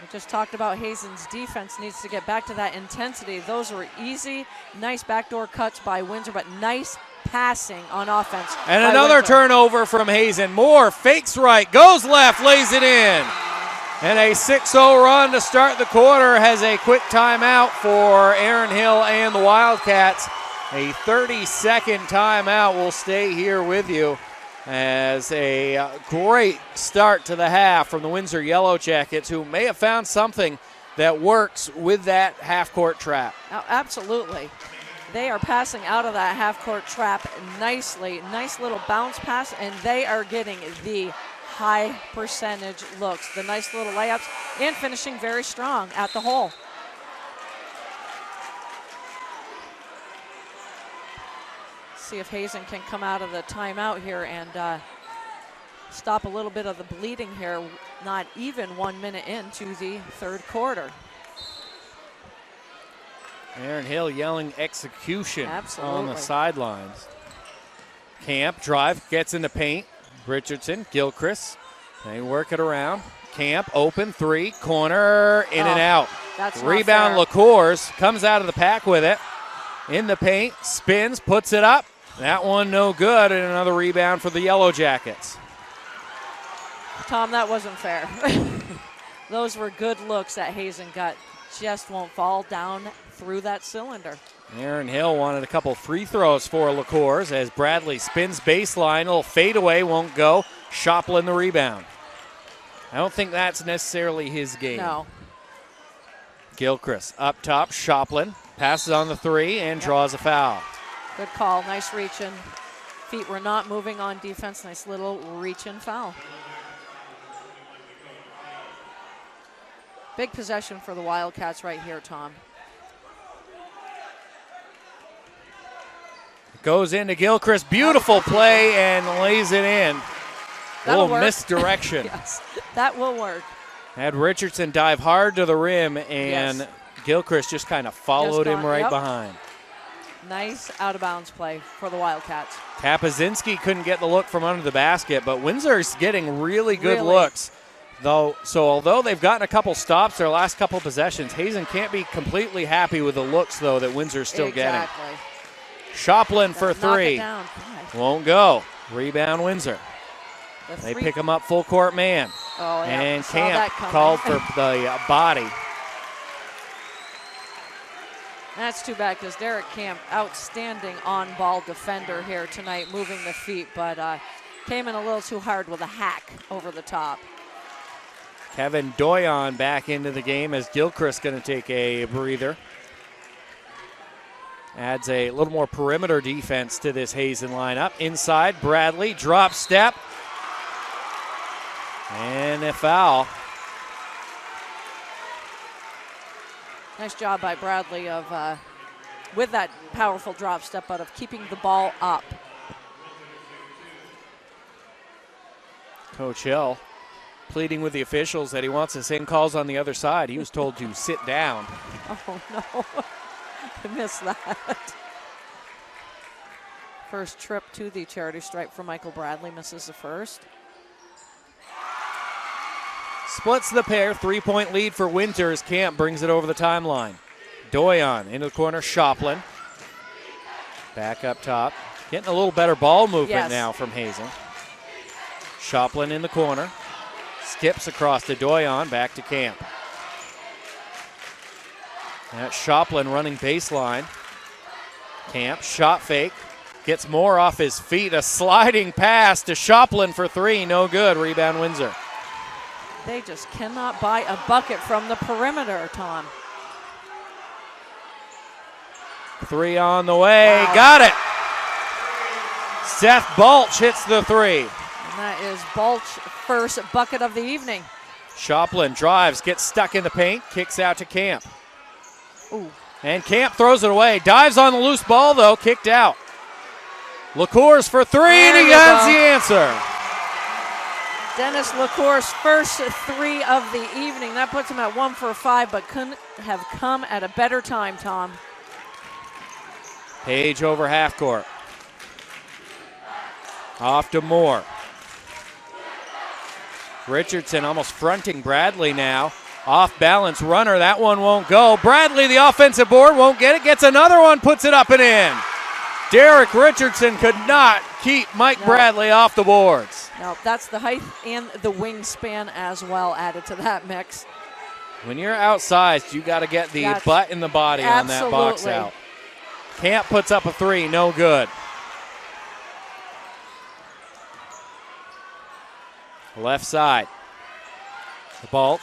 We just talked about Hazen's defense needs to get back to that intensity. Those were easy, nice backdoor cuts by Windsor, but nice passing on offense. And another turnover from Hazen. Moore fakes right, goes left, lays it in. And a 6-0 run to start the quarter has a quick timeout for Aaron Hill and the Wildcats. A 30-second timeout will stay here with you as a great start to the half from the Windsor Yellow Jackets, who may have found something that works with that half-court trap. Oh, absolutely. They are passing out of that half-court trap nicely. Nice little bounce pass, and they are getting the high percentage looks, the nice little layups, and finishing very strong at the hole. See if Hazen can come out of the timeout here and stop a little bit of the bleeding here. Not even 1 minute into the third quarter. Aaron Hill yelling execution on the sidelines. Camp drive, gets in the paint. Richardson, Gilcris, they work it around. Camp open three, corner, in and out. That's rebound. LaCour's comes out of the pack with it. In the paint, spins, puts it up. That one no good, and another rebound for the Yellow Jackets. Tom, that wasn't fair. Those were good looks that Hazen got. Just won't fall down through that cylinder. Aaron Hill wanted a couple free throws for LaCour's as Bradley spins baseline. A little fadeaway, won't go. Shoplin the rebound. I don't think that's necessarily his game. No. Gilcris up top, Shoplin passes on the three and draws a foul. Good call, nice reach-in. Feet were not moving on defense. Nice little reach-in foul. Big possession for the Wildcats right here, Tom. Goes into Gilcris, beautiful play, and lays it in. That'll little work. misdirection. Yes, that will work. Had Richardson dive hard to the rim, and Gilcris just kind of followed him right behind. Nice out-of-bounds play for the Wildcats. Kapazinski couldn't get the look from under the basket, but Windsor's getting really good looks. So although they've gotten a couple stops their last couple possessions, Hazen can't be completely happy with the looks, though, that Windsor's still getting. Shoplin for three. Won't go. Rebound Windsor. They pick him up full court man. Oh, yeah. And Camp called for the body. That's too bad because Derek Camp, outstanding on-ball defender here tonight, moving the feet, but came in a little too hard with a hack over the top. Kevin Doyon back into the game as Gilcris going to take a breather. Adds a little more perimeter defense to this Hazen lineup. Inside, Bradley, drop step. And a foul. Nice job by Bradley of, with that powerful drop step out of keeping the ball up. Coach Hill pleading with the officials that he wants the same calls on the other side. He was told to sit down. Oh, no. I missed that. First trip to the charity stripe for Michael Bradley, misses the first. Splits the pair, 3-point lead for Windsor as Camp brings it over the timeline. Doyon into the corner, Shoplin. Back up top. Getting a little better ball movement now from Hazen. Shoplin in the corner. Skips across to Doyon, back to Camp. That's Shoplin running baseline. Camp, shot fake. Gets more off his feet. A sliding pass to Shoplin for three. No good. Rebound Windsor. They just cannot buy a bucket from the perimeter, Tom. Three on the way. Wow. Got it. Seth Balch hits the three. And that is Balch's first bucket of the evening. Shoplin drives, gets stuck in the paint, kicks out to Camp. Ooh. And Camp throws it away. Dives on the loose ball, though, kicked out. LaCourse for three, and he has the answer. Dennis LaCourse, first three of the evening. That puts him at 1 for 5, but couldn't have come at a better time, Tom. Page over half court. Off to Moore. Richardson almost fronting Bradley now. Off balance runner, that one won't go. Bradley, the offensive board, won't get it. Gets another one, puts it up and in. Derek Richardson could not keep Mike Bradley off the boards. No, that's the height and the wingspan as well added to that mix. When you're outsized, you got to get the butt and the body on that box out. Camp puts up a three, no good. Left side. The ball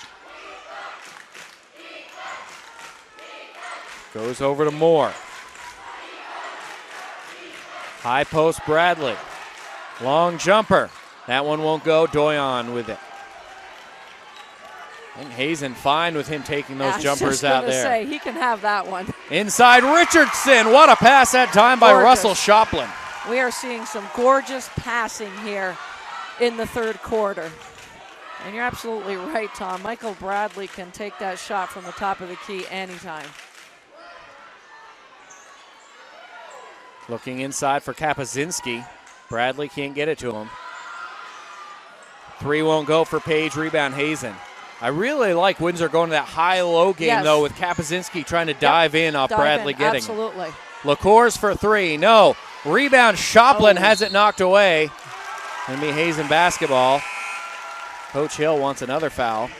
goes over to Moore. High post Bradley. Long jumper. That one won't go. Doyon with it. And Hazen fine with him taking those jumpers out there. Say, he can have that one. Inside Richardson. What a pass that time by Russell Shoplin. We are seeing some gorgeous passing here in the third quarter. And you're absolutely right, Tom. Michael Bradley can take that shot from the top of the key anytime. Looking inside for Kapazinski. Bradley can't get it to him. Three won't go for Page. Rebound Hazen. I really like Windsor going to that high-low game, though, with Kapazinski trying to dive in off Bradley getting. Absolutely. LaCourse for three. No. Rebound Shoplin has it knocked away. Going to be Hazen basketball. Coach Hill wants another foul.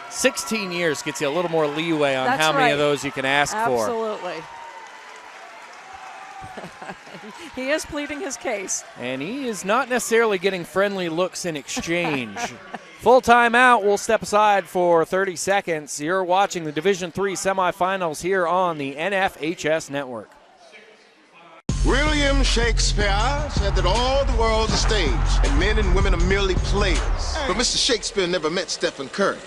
16 years gets you a little more leeway on how many of those you can ask for. Absolutely. He is pleading his case. And he is not necessarily getting friendly looks in exchange. Full timeout. We'll step aside for 30 seconds. You're watching the Division III semifinals here on the NFHS Network. William Shakespeare said that all the world's a stage and men and women are merely players. But Mr. Shakespeare never met Stephen Curry.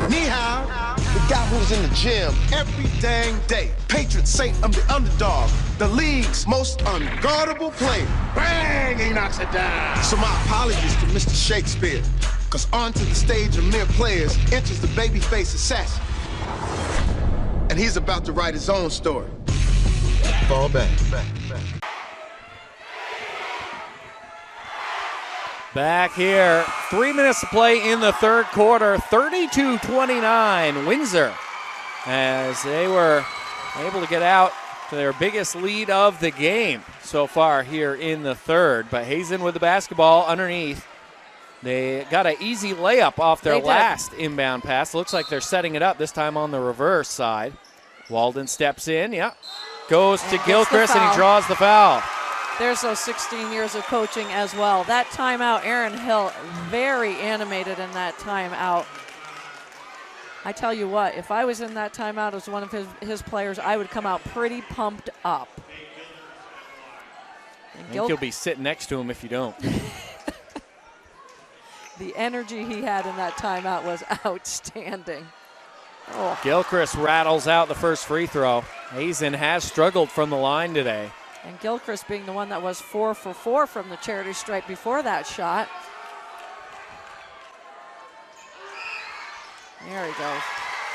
Ni hao, the guy who was in the gym every dang day. Patron saint of the underdog, the league's most unguardable player. Bang, he knocks it down. So my apologies to Mr. Shakespeare, because onto the stage of mere players enters the babyface assassin. And he's about to write his own story. Fall back. Back here, 3 minutes to play in the third quarter, 32-29 Windsor, as they were able to get out to their biggest lead of the game so far here in the third. But Hazen with the basketball underneath. They got an easy layup off their last inbound pass. Looks like they're setting it up this time on the reverse side. Walden steps in, goes to Gilcris, and he draws the foul. There's those 16 years of coaching as well. That timeout, Aaron Hill, very animated in that timeout. I tell you what, if I was in that timeout as one of his players, I would come out pretty pumped up. I think you'll be sitting next to him if you don't. The energy he had in that timeout was outstanding. Oh. Gilcris rattles out the first free throw. Hazen has struggled from the line today. And Gilcris being the one that was 4 for 4 from the charity stripe before that shot. There he goes.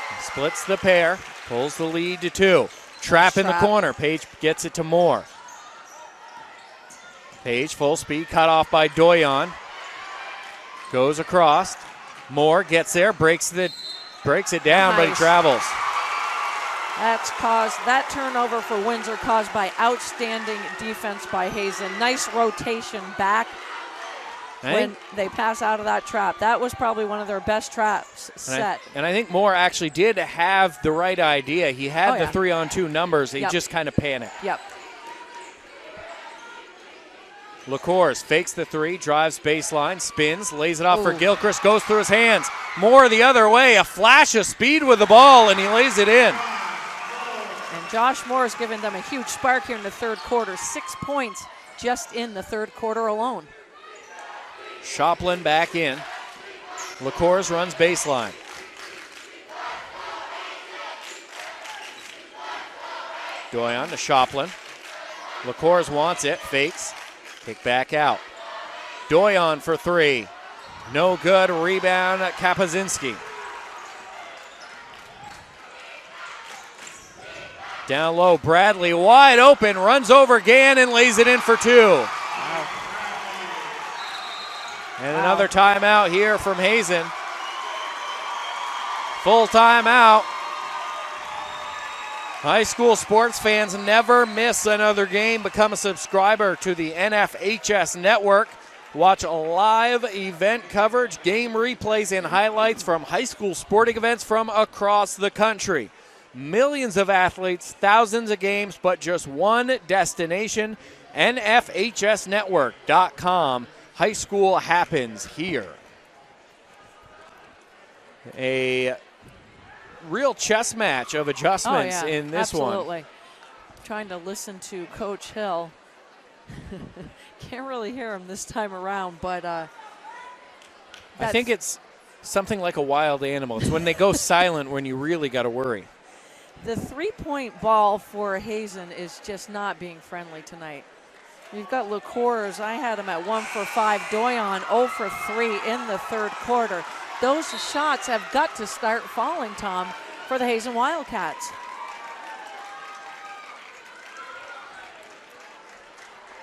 He splits the pair, pulls the lead to 2. Trap in the corner. Page gets it to Moore. Page full speed, cut off by Doyon. Goes across. Moore gets there, breaks it down, but he travels. That's caused, that turnover for Windsor caused by outstanding defense by Hazen. Nice rotation back when they pass out of that trap. That was probably one of their best traps set. And I think Moore actually did have the right idea. He had the 3-on-2 numbers. He just kind of panicked. Yep. LaCours fakes the 3, drives baseline, spins, lays it off for Gilcris, goes through his hands. Moore the other way, a flash of speed with the ball, and he lays it in. And Josh Moore has given them a huge spark here in the third quarter. 6 points just in the third quarter alone. Shoplin back in. LaCours runs baseline. Doyon to Shoplin. LaCours wants it, fakes. Kick back out. Doyon for 3. No good. Rebound at Kapazinski. Down low, Bradley wide open, runs over Gann and lays it in for 2. Wow. And another timeout here from Hazen. Full timeout. High school sports fans never miss another game. Become a subscriber to the NFHS network. Watch live event coverage, game replays, and highlights from high school sporting events from across the country. Millions of athletes, thousands of games, but just one destination, NFHSnetwork.com. High school happens here. A real chess match of adjustments in this one. Absolutely. Trying to listen to Coach Hill. Can't really hear him this time around, but I think it's something like a wild animal. It's when they go silent when you really got to worry. The three-point ball for Hazen is just not being friendly tonight. You've got LaCours. I had him at 1 for 5. Doyon 0 for 3 in the third quarter. Those shots have got to start falling, Tom, for the Hazen Wildcats.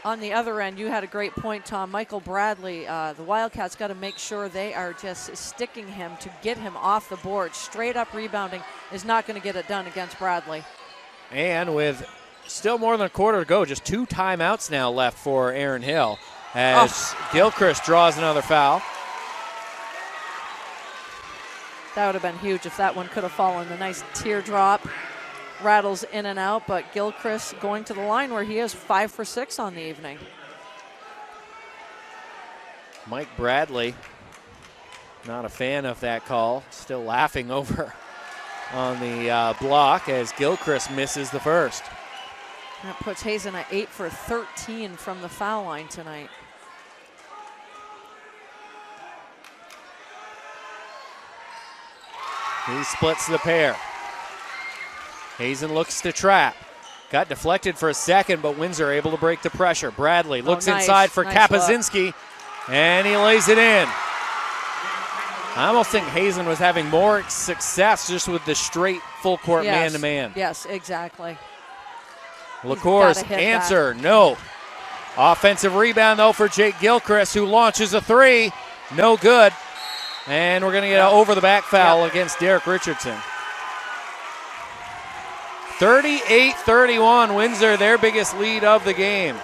On the other end, you had a great point, Tom. Michael Bradley, the Wildcats got to make sure they are just sticking him to get him off the board. Straight up rebounding is not going to get it done against Bradley. And with still more than a quarter to go, just 2 timeouts now left for Aaron Hill as Gilcris draws another foul. That would have been huge if that one could have fallen. The nice teardrop rattles in and out, but Gilcris going to the line where he is 5 for 6 on the evening. Mike Bradley, not a fan of that call, still laughing over on the block as Gilcris misses the first. That puts Hazen at 8 for 13 from the foul line tonight. He splits the pair. Hazen looks to trap. Got deflected for a second, but Windsor able to break the pressure. Bradley looks inside for Kapazinski, and he lays it in. I almost think Hazen was having more success just with the straight full court man-to-man. Yes, exactly. LaCours answer, no. Offensive rebound, though, for Jake Gilcris, who launches a 3. No good. And we're going to get an over-the-back foul against Derek Richardson. 38-31, Windsor, their biggest lead of the game.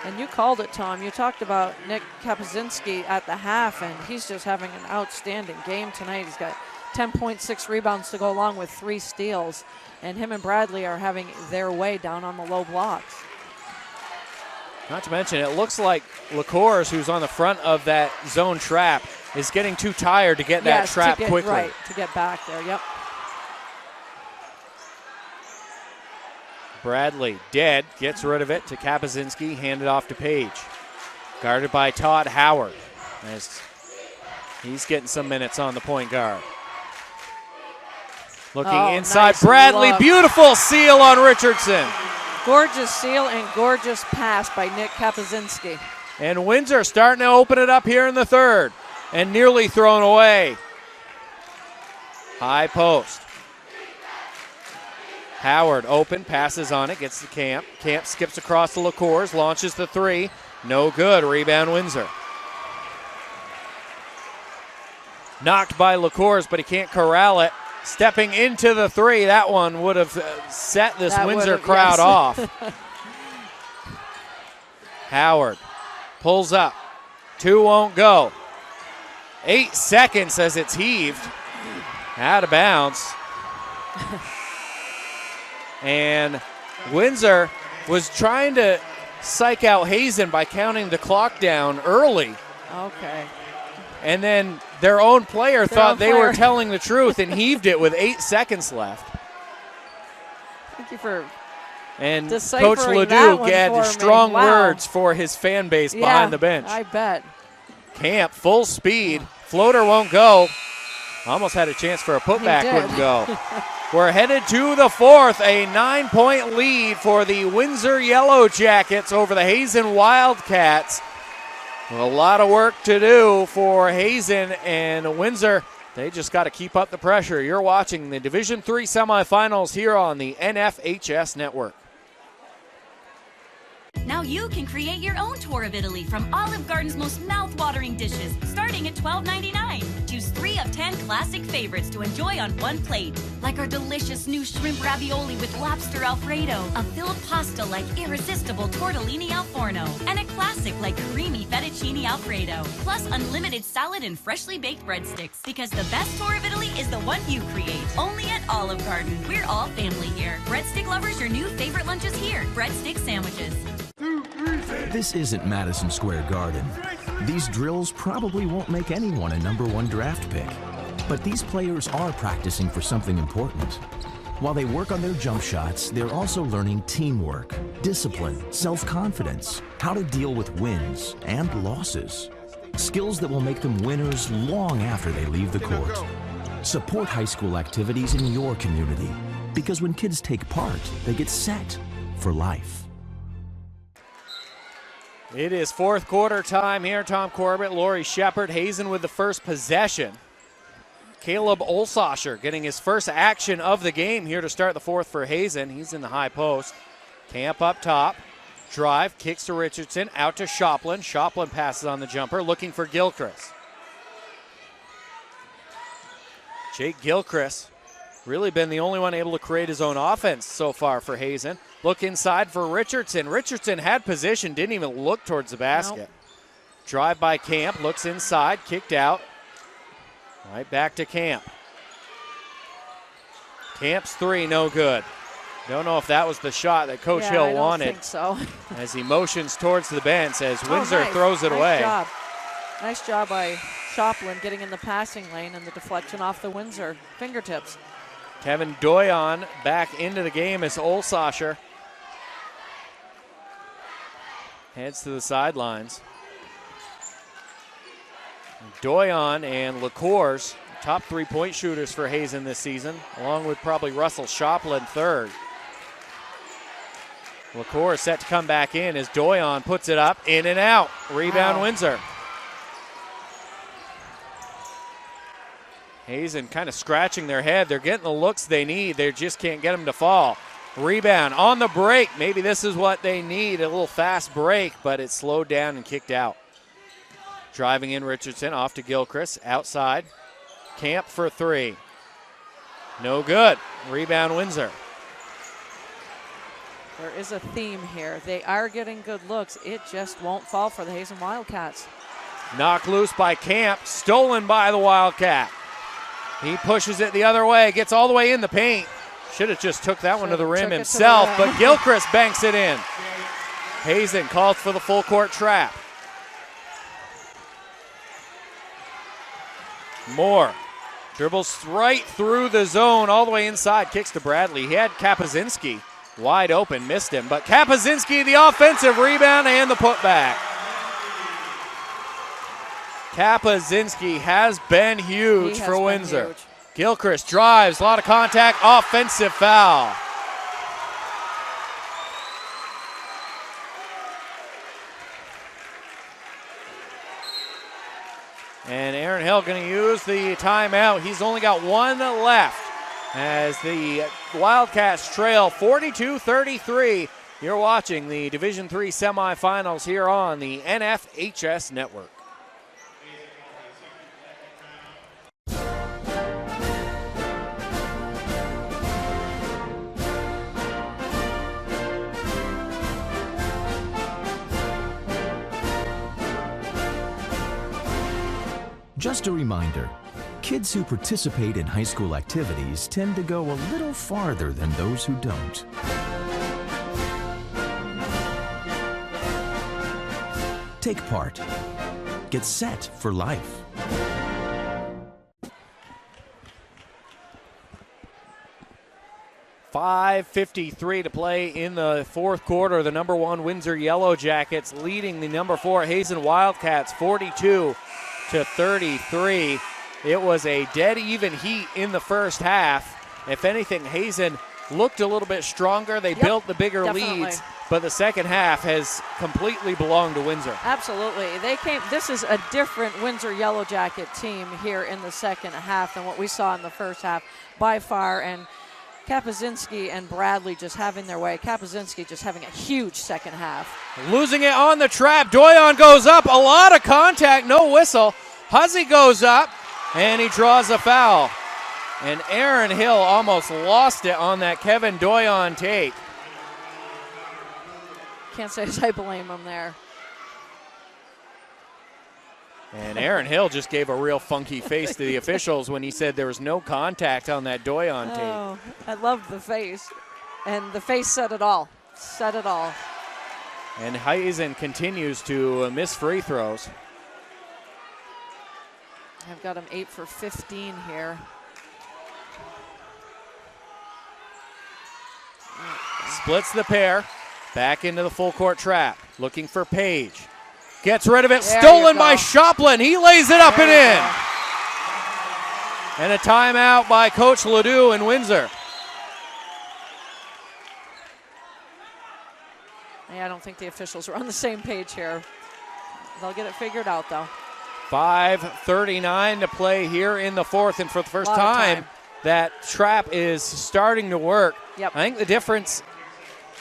And you called it, Tom. You talked about Nick Kapuzinski at the half, and he's just having an outstanding game tonight. He's got 10.6 rebounds to go along with 3 steals, and him and Bradley are having their way down on the low blocks. Not to mention, it looks like LaCours, who's on the front of that zone trap, is getting too tired to get that trap quickly. Right, to get back there, yep. Bradley, dead, gets rid of it to Kapuzinski, handed off to Page. Guarded by Todd Howard, as he's getting some minutes on the point guard. Looking inside, nice Bradley, look. Beautiful seal on Richardson. Gorgeous seal and gorgeous pass by Nick Kapuzinski. And Windsor starting to open it up here in the third, and nearly thrown away. High post. Howard open, passes on it, gets to Camp. Camp skips across to LaCours, launches the 3. No good, rebound Windsor. Knocked by LaCours, but he can't corral it. Stepping into the 3, that one would have set this Windsor crowd off. Howard pulls up. 2 won't go. 8 seconds as it's heaved. Out of bounds. And Windsor was trying to psych out Hazen by counting the clock down early. Okay. And then their own player thought they were telling the truth and heaved it with 8 seconds left. Thank you for and deciphering Coach Ledoux that one had for strong me. Wow. words for his fan base behind the bench. I bet. Camp, full speed. Floater won't go. Almost had a chance for a putback, wouldn't go. We're headed to the 4th, a 9-point lead for the Windsor Yellow Jackets over the Hazen Wildcats. A lot of work to do for Hazen and Windsor. They just got to keep up the pressure. You're watching the Division III semifinals here on the NFHS Network. Now you can create your own tour of Italy from Olive Garden's most mouth-watering dishes, starting at $12.99. Choose 3 of 10 classic favorites to enjoy on one plate, like our delicious new shrimp ravioli with lobster alfredo, a filled pasta like irresistible tortellini al forno, and a classic like creamy fettuccine alfredo, plus unlimited salad and freshly baked breadsticks. Because the best tour of Italy is the one you create, only at Olive Garden. We're all family here. Breadstick lovers, your new favorite lunches here. Breadstick sandwiches. This isn't Madison Square Garden. These drills probably won't make anyone a #1 draft pick. But these players are practicing for something important. While they work on their jump shots, they're also learning teamwork, discipline, self-confidence, how to deal with wins and losses. Skills that will make them winners long after they leave the court. Support high school activities in your community, because when kids take part, they get set for life. It is 4th quarter time here. Tom Corbett, Laurie Shepard, Hazen with the first possession. Caleb Olsosher getting his first action of the game here to start the 4th for Hazen. He's in the high post. Camp up top. Drive, kicks to Richardson, out to Shoplin. Shoplin passes on the jumper, looking for Gilcris. Jake Gilcris really been the only one able to create his own offense so far for Hazen. Look inside for Richardson. Richardson had position, didn't even look towards the basket. Nope. Drive by Camp, looks inside, kicked out. Right back to Camp. Camp's 3, no good. Don't know if that was the shot that Coach Hill wanted. I don't think so. As he motions towards the bench as Windsor nice. throws it away. Job. Nice job by Shoplin getting in the passing lane and the deflection off the Windsor fingertips. Kevin Doyon back into the game as Olsosher heads to the sidelines. Doyon and LaCours, top 3-point shooters for Hazen this season, along with probably Russell Shoplin third. LaCours set to come back in as Doyon puts it up, in and out. Rebound Windsor. Hazen kind of scratching their head. They're getting the looks they need. They just can't get them to fall. Rebound on the break. Maybe this is what they need, a little fast break, but it's slowed down and kicked out. Driving in Richardson, off to Gilcris, outside. Camp for 3. No good. Rebound Windsor. There is a theme here. They are getting good looks. It just won't fall for the Hazen Wildcats. Knocked loose by Camp, stolen by the Wildcat. He pushes it the other way, gets all the way in the paint. Should have just took that one to the rim himself, but Gilcris banks it in. Hazen calls for the full court trap. Moore dribbles right through the zone, all the way inside, kicks to Bradley. He had Kapazinski wide open, missed him, but Kapazinski, the offensive rebound and the putback. Kapazinski has been huge for Windsor. Huge. Gilcris drives, a lot of contact, offensive foul. And Aaron Hill going to use the timeout. He's only got one left as the Wildcats trail 42-33. You're watching the Division III semifinals here on the NFHS Network. Just a reminder, kids who participate in high school activities tend to go a little farther than those who don't. Take part. Get set for life. .5:53 to play in the fourth quarter. The number 1 Windsor Yellow Jackets leading the number 4 Hazen Wildcats 42-33. It was a dead even heat in the first half. If anything, Hazen looked a little bit stronger. They built the bigger leads, but the second half has completely belonged to Windsor. Absolutely. This is a different Windsor Yellow Jacket team here in the second half than what we saw in the first half by far. And Kapazinski and Bradley just having their way. Kapazinski just having a huge second half. Losing it on the trap. Doyon goes up. A lot of contact. No whistle. Huzzy goes up, and he draws a foul. And Aaron Hill almost lost it on that Kevin Doyon take. Can't say I blame him there. And Aaron Hill just gave a real funky face to the officials when he said there was no contact on that Doyon tape. Oh, I loved the face. And the face said it all. Said it all. And Hazen continues to miss free throws. I've got him 8 for 15 here. Splits the pair. Back into the full court trap. Looking for Page. Gets rid of it. There Stolen by Shoplin. He lays it up and in. And a timeout by Coach Ledoux in Windsor. Yeah, I don't think the officials are on the same page here. They'll get it figured out, though. 5:39 to play here in the fourth, and for the first time, that trap is starting to work. Yep. I think the difference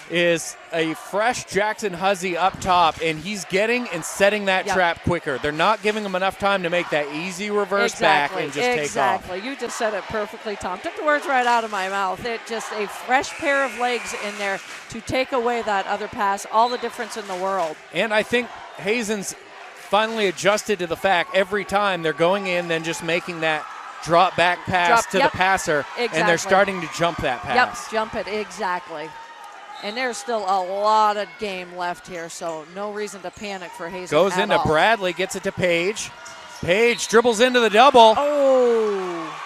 is a fresh Jackson Huzzy up top, and he's getting and setting that trap quicker. They're not giving him enough time to make that easy reverse back and just take off. Exactly. You just said it perfectly, Tom. Took the words right out of my mouth. It just a fresh pair of legs in there to take away that other pass. All the difference in the world. And I think Hazen's finally adjusted to the fact every time they're going in, then just making that drop back pass to the passer, and they're starting to jump that pass. Yep, jump it, exactly. And there's still a lot of game left here, so no reason to panic for Hazen. Goes into Bradley, gets it to Page. Page dribbles into the double. Oh!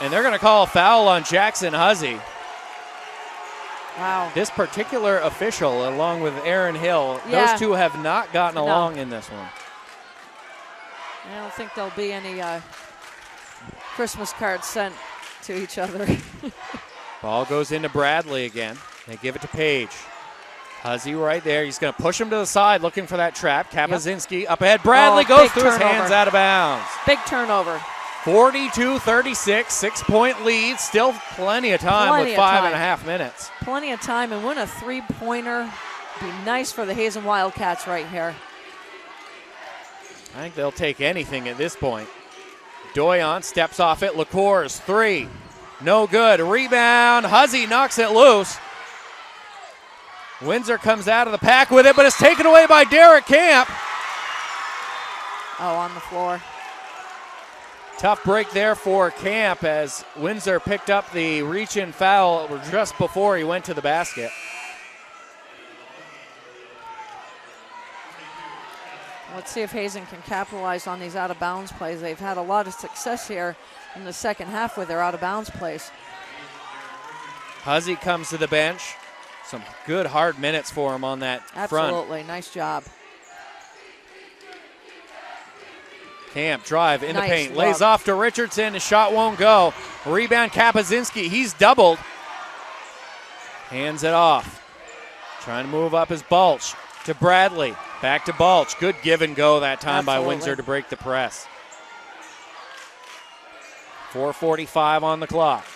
And they're going to call a foul on Jackson Huzzy. Wow. This particular official, along with Aaron Hill, those two have not gotten along in this one. I don't think there'll be any Christmas cards sent to each other. Ball goes into Bradley again. They give it to Page. Huzzy right there. He's going to push him to the side, looking for that trap. Kapazinski up ahead. Bradley goes through his hands out of bounds. Big turnover. 42-36, 6-point lead. Still plenty of time with 5.5 minutes. Plenty of time, and win a three-pointer. Be nice for the Hazen Wildcats right here. I think they'll take anything at this point. Doyon steps off it. LaCour's three. No good. Rebound. Huzzy knocks it loose. Windsor comes out of the pack with it, but it's taken away by Derek Camp. Oh, on the floor. Tough break there for Camp as Windsor picked up the reach-in foul just before he went to the basket. Let's see if Hazen can capitalize on these out-of-bounds plays. They've had a lot of success here in the second half with their out-of-bounds plays. Huzzy comes to the bench. Some good hard minutes for him on that front. Absolutely, nice job. Camp drive in the paint, look. lays off to Richardson, his shot won't go. Rebound Kapazinski, he's doubled. Hands it off. Trying to move up his Balch to Bradley. Back to Balch. Good give and go that time by Windsor to break the press. 4:45 on the clock.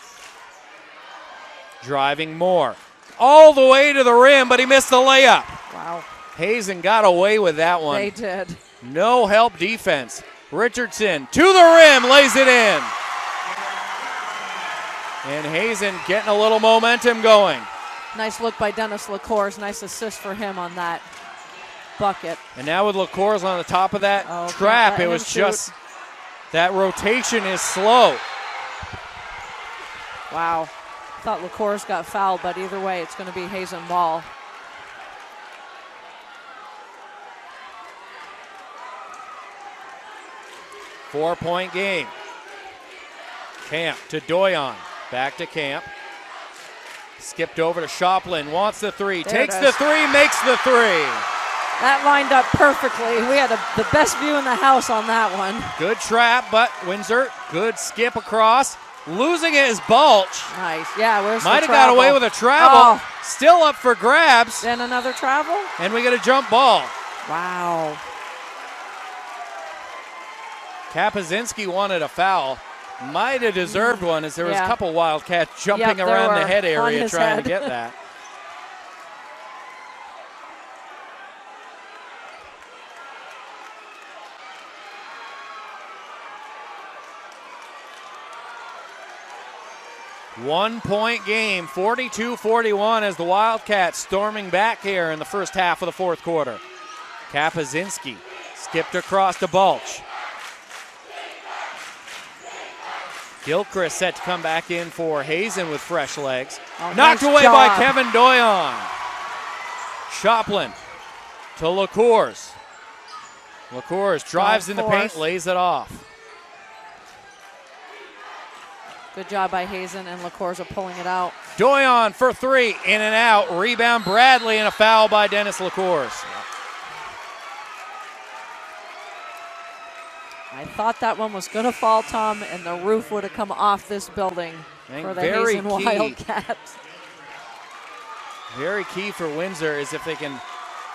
Driving Moore. All the way to the rim, but he missed the layup. Wow. Hazen got away with that one. They did. No help defense. Richardson to the rim, lays it in. And Hazen getting a little momentum going. Nice look by Dennis LaCourse. Nice assist for him on that bucket. And now with LaCourse on the top of that trap, it was just that rotation is slow. Wow. Thought LaCourse got fouled, but either way, it's going to be Hazen ball. Four-point game. Camp to Doyon. Back to Camp. Skipped over to Shoplin. Wants the three. Takes the three. Makes the three. That lined up perfectly. We had the best view in the house on that one. Good trap, but Windsor, good skip across. Losing it is Balch. Nice. Yeah, where's the Might have travel? got away with a travel. Still up for grabs. Then another travel? And we get a jump ball. Wow. Kapazinski wanted a foul. Might have deserved one as there was a couple Wildcats jumping around the head area trying to get that. One-point game, 42-41 as the Wildcats storming back here in the first half of the fourth quarter. Kapazinski skipped across to Balch. Gilcris set to come back in for Hazen with fresh legs. Knocked away by Kevin Doyon. Shoplin to LaCourse. LaCourse drives in the paint, lays it off. Good job by Hazen and LaCourse of pulling it out. Doyon for three, in and out. Rebound Bradley and a foul by Dennis LaCourse. I thought that one was going to fall, Tom, and the roof would have come off this building for the Hazen Wildcats. Very key for Windsor is if they can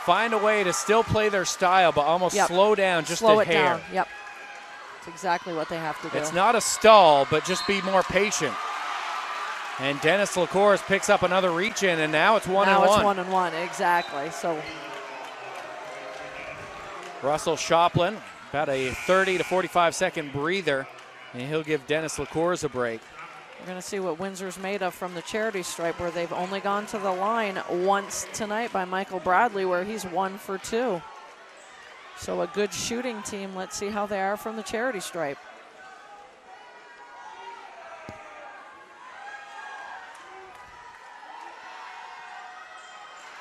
find a way to still play their style, but almost slow down just a hair. Down. Yep. That's exactly what they have to do. It's not a stall, but just be more patient. And Dennis LaCourse picks up another reach in, and now it's 1-1. Now it's 1-1, exactly. So Russell Shoplin, about a 30 to 45 second breather, and he'll give Dennis LaCourse a break. We're going to see what Windsor's made of from the charity stripe, where they've only gone to the line once tonight by Michael Bradley, where he's 1 for 2. So a good shooting team. Let's see how they are from the charity stripe.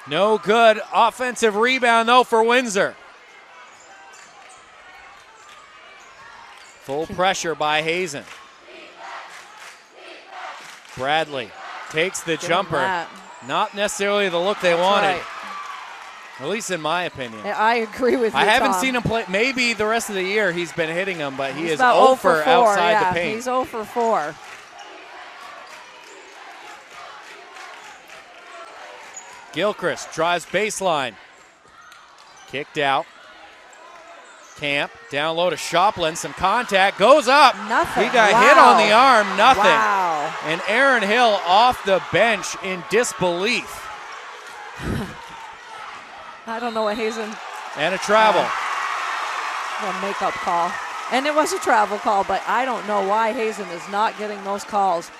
No good. Offensive rebound, though, for Windsor. Full pressure by Hazen. Bradley takes the jumper. Not necessarily the look they wanted. Right. At least in my opinion. I agree with you, I haven't Tom. seen him play. Maybe the rest of the year he's been hitting them, but he is about 0 for 4, outside the paint. He's 0 for 4. Gilcris drives baseline. Kicked out. Camp down low to Shoplin. Some contact. Goes up. Nothing. He got hit on the arm. Nothing. Wow. And Aaron Hill off the bench in disbelief. I don't know what Hazen. And a travel. A makeup call. And it was a travel call, but I don't know why Hazen is not getting those calls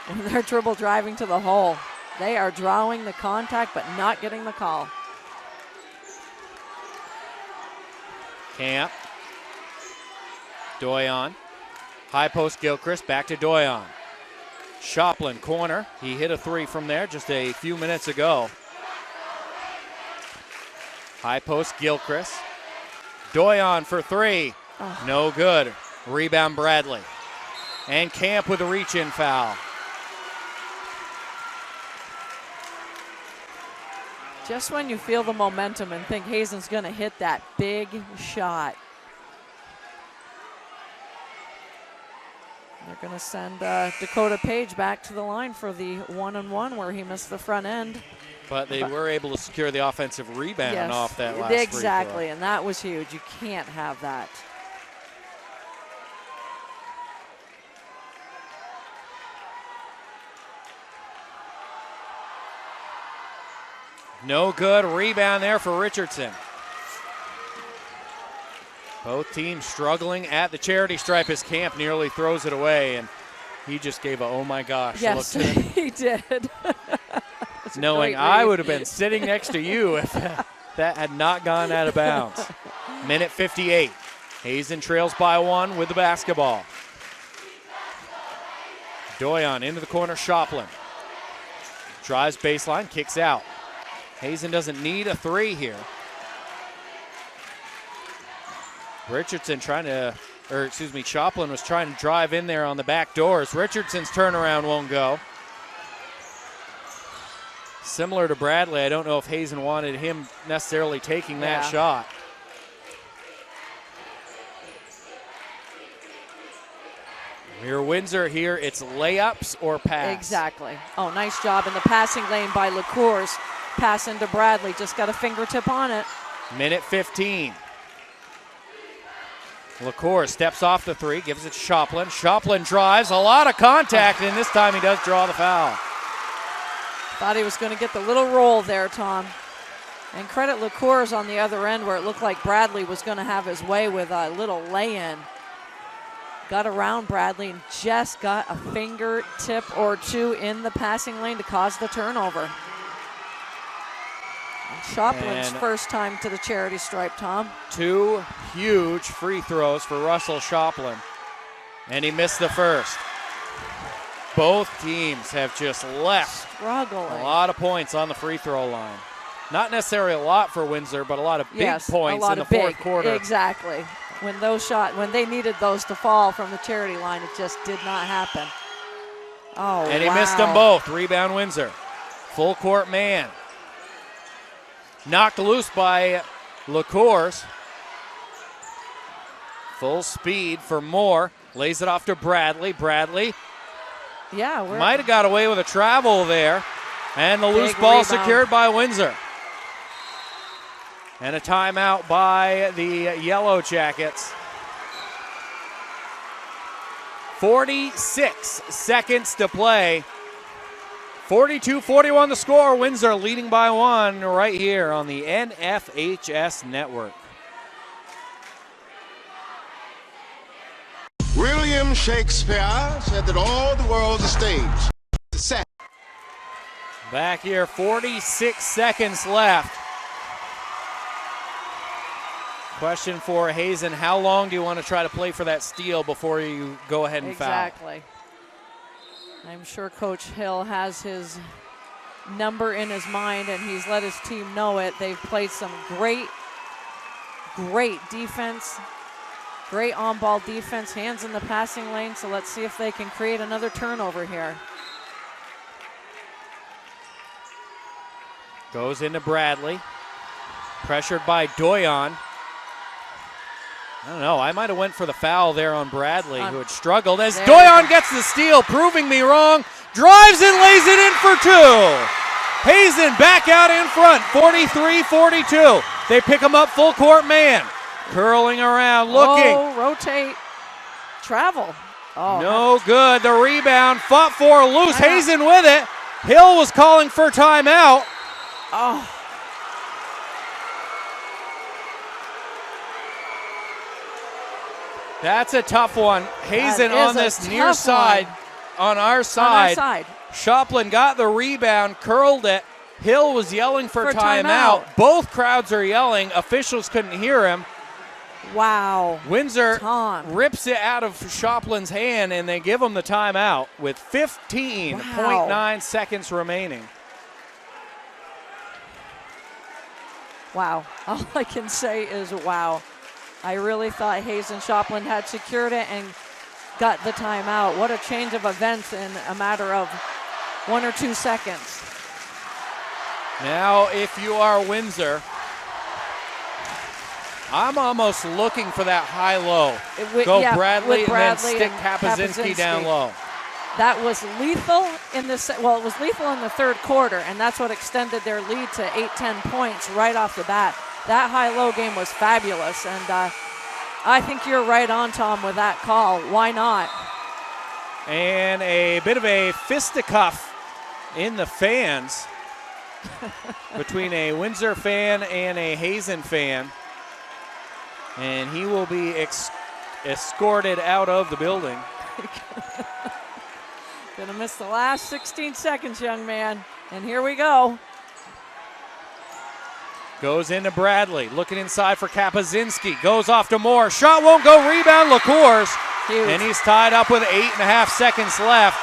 when they're dribble driving to the hole. They are drawing the contact but not getting the call. Camp. Doyon. High post Gilcris, back to Doyon. Shoplin, corner. He hit a 3 from there just a few minutes ago. High post Gilcris. Doyon for 3. Oh. No good. Rebound Bradley. And Camp with a reach-in foul. Just when you feel the momentum and think Hazen's going to hit that big shot. They're going to send Dakota Page back to the line for the 1-on-1 where he missed the front end. But they were able to secure the offensive rebound off that last free throw. Exactly, and that was huge. You can't have that. No good. Rebound there for Richardson. Both teams struggling at the charity stripe as Camp nearly throws it away, and he just gave a oh my gosh look to him. He did. Knowing I would have been sitting next to you if that had not gone out of bounds. Minute 58. Hazen trails by 1 with the basketball. Doyon into the corner, Shoplin. Drives baseline, kicks out. Hazen doesn't need a 3 here. Shoplin was trying to drive in there on the back doors. Richardson's turnaround won't go. Similar to Bradley, I don't know if Hazen wanted him necessarily taking that shot. Here, Windsor here, it's layups or pass. Exactly. Oh, nice job in the passing lane by LaCourse. Pass into Bradley, just got a fingertip on it. Minute 15. LaCourse steps off the 3, gives it to Shoplin. Shoplin drives, a lot of contact, and this time he does draw the foul. Thought he was going to get the little roll there, Tom. And credit LaCourse on the other end where it looked like Bradley was going to have his way with a little lay-in. Got around Bradley and just got a fingertip or 2 in the passing lane to cause the turnover. Shoplin's first time to the charity stripe, Tom. 2 huge free throws for Russell Shoplin, and he missed the first. Both teams have just left struggling. A lot of points on the free throw line. Not necessarily a lot for Windsor, but a lot of big points in the fourth quarter. Exactly. When they needed those to fall from the charity line, it just did not happen. Oh, and he missed them both. Rebound Windsor. Full court man. Knocked loose by LaCourse. Full speed for Moore. Lays it off to Bradley. Bradley might have got away with a travel there. And the loose ball rebound secured by Windsor. And a timeout by the Yellow Jackets. 46 seconds to play. 42-41 the score. Windsor leading by 1 right here on the NFHS network. William Shakespeare said that all the world's a stage. Back here, 46 seconds left. Question for Hazen, how long do you want to try to play for that steal before you go ahead and foul? Exactly. I'm sure Coach Hill has his number in his mind, and he's let his team know it. They've played some great defense, great on-ball defense, hands in the passing lane, so let's see if they can create another turnover here. Goes into Bradley. Pressured by Doyon. I don't know, I might have went for the foul there on Bradley, who had struggled, as Doyon gets the steal, proving me wrong. Drives and lays it in for 2. Hazen back out in front, 43-42. They pick him up full court man. Curling around, looking. Oh, rotate, travel. Oh, no good, the rebound, fought for, loose. Hazen with it. Hill was calling for timeout. Oh. That's a tough one. Hazen on this near side, on our side, Shoplin got the rebound, curled it. Hill was yelling for timeout. Both crowds are yelling. Officials couldn't hear him. Wow. Windsor Tom rips it out of Shoplin's hand, and they give him the timeout with 15.9 seconds remaining. Wow. All I can say is wow. I really thought Hazen Shoplin had secured it and got the timeout. What a change of events in a matter of 1 or 2 seconds. Now, if you are Windsor, I'm almost looking for that high-low. Go Bradley and then stick Kapuzinski down low. That was lethal in the it was lethal in the third quarter, and that's what extended their lead to 8-10 points right off the bat. That high-low game was fabulous, and I think you're right on, Tom, with that call. Why not? And a bit of a fisticuff in the fans between a Windsor fan and a Hazen fan. And he will be escorted out of the building. Gonna miss the last 16 seconds, young man. And here we go. Goes into Bradley, looking inside for Kapuzinski. Goes off to Moore. Shot won't go. Rebound, LaCours. Huge. And he's tied up with 8.5 seconds left.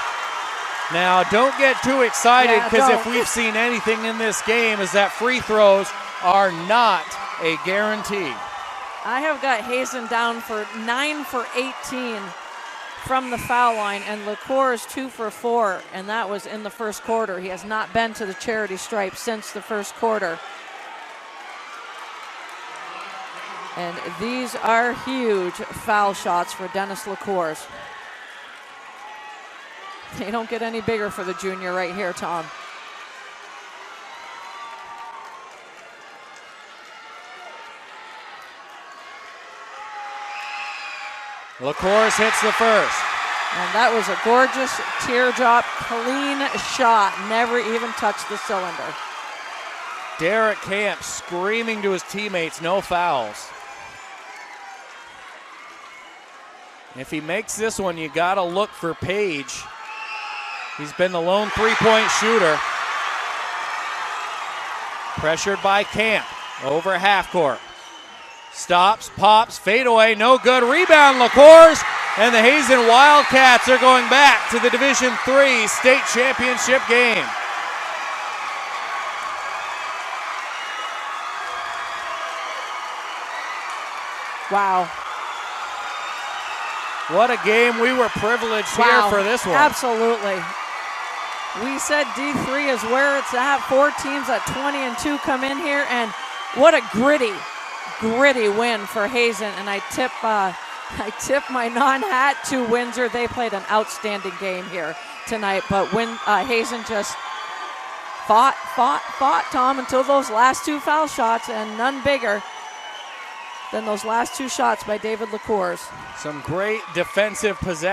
Now, don't get too excited, because if we've seen anything in this game is that free throws are not a guarantee. I have got Hazen down for 9 for 18 from the foul line, and LaCours 2 for 4, and that was in the first quarter. He has not been to the charity stripe since the first quarter. And these are huge foul shots for Dennis LaCours. They don't get any bigger for the junior right here, Tom. LaCours hits the first. And that was a gorgeous teardrop, clean shot. Never even touched the cylinder. Derek Camp screaming to his teammates, no fouls. If he makes this one, you got to look for Page. He's been the lone three-point shooter. Pressured by Camp over half court. Stops, pops, fadeaway, no good. Rebound, LaCours, and the Hazen Wildcats are going back to the Division III state championship game. Wow. What a game. We were privileged here for this one. Absolutely. We said D3 is where it's at. 4 teams at 20-2 come in here, and what a gritty win for Hazen. And I tip my non-hat to Windsor. They played an outstanding game here tonight, but Hazen just fought, Tom, until those last 2 foul shots, and none bigger than those last 2 shots by David LaCours. Some great defensive possession.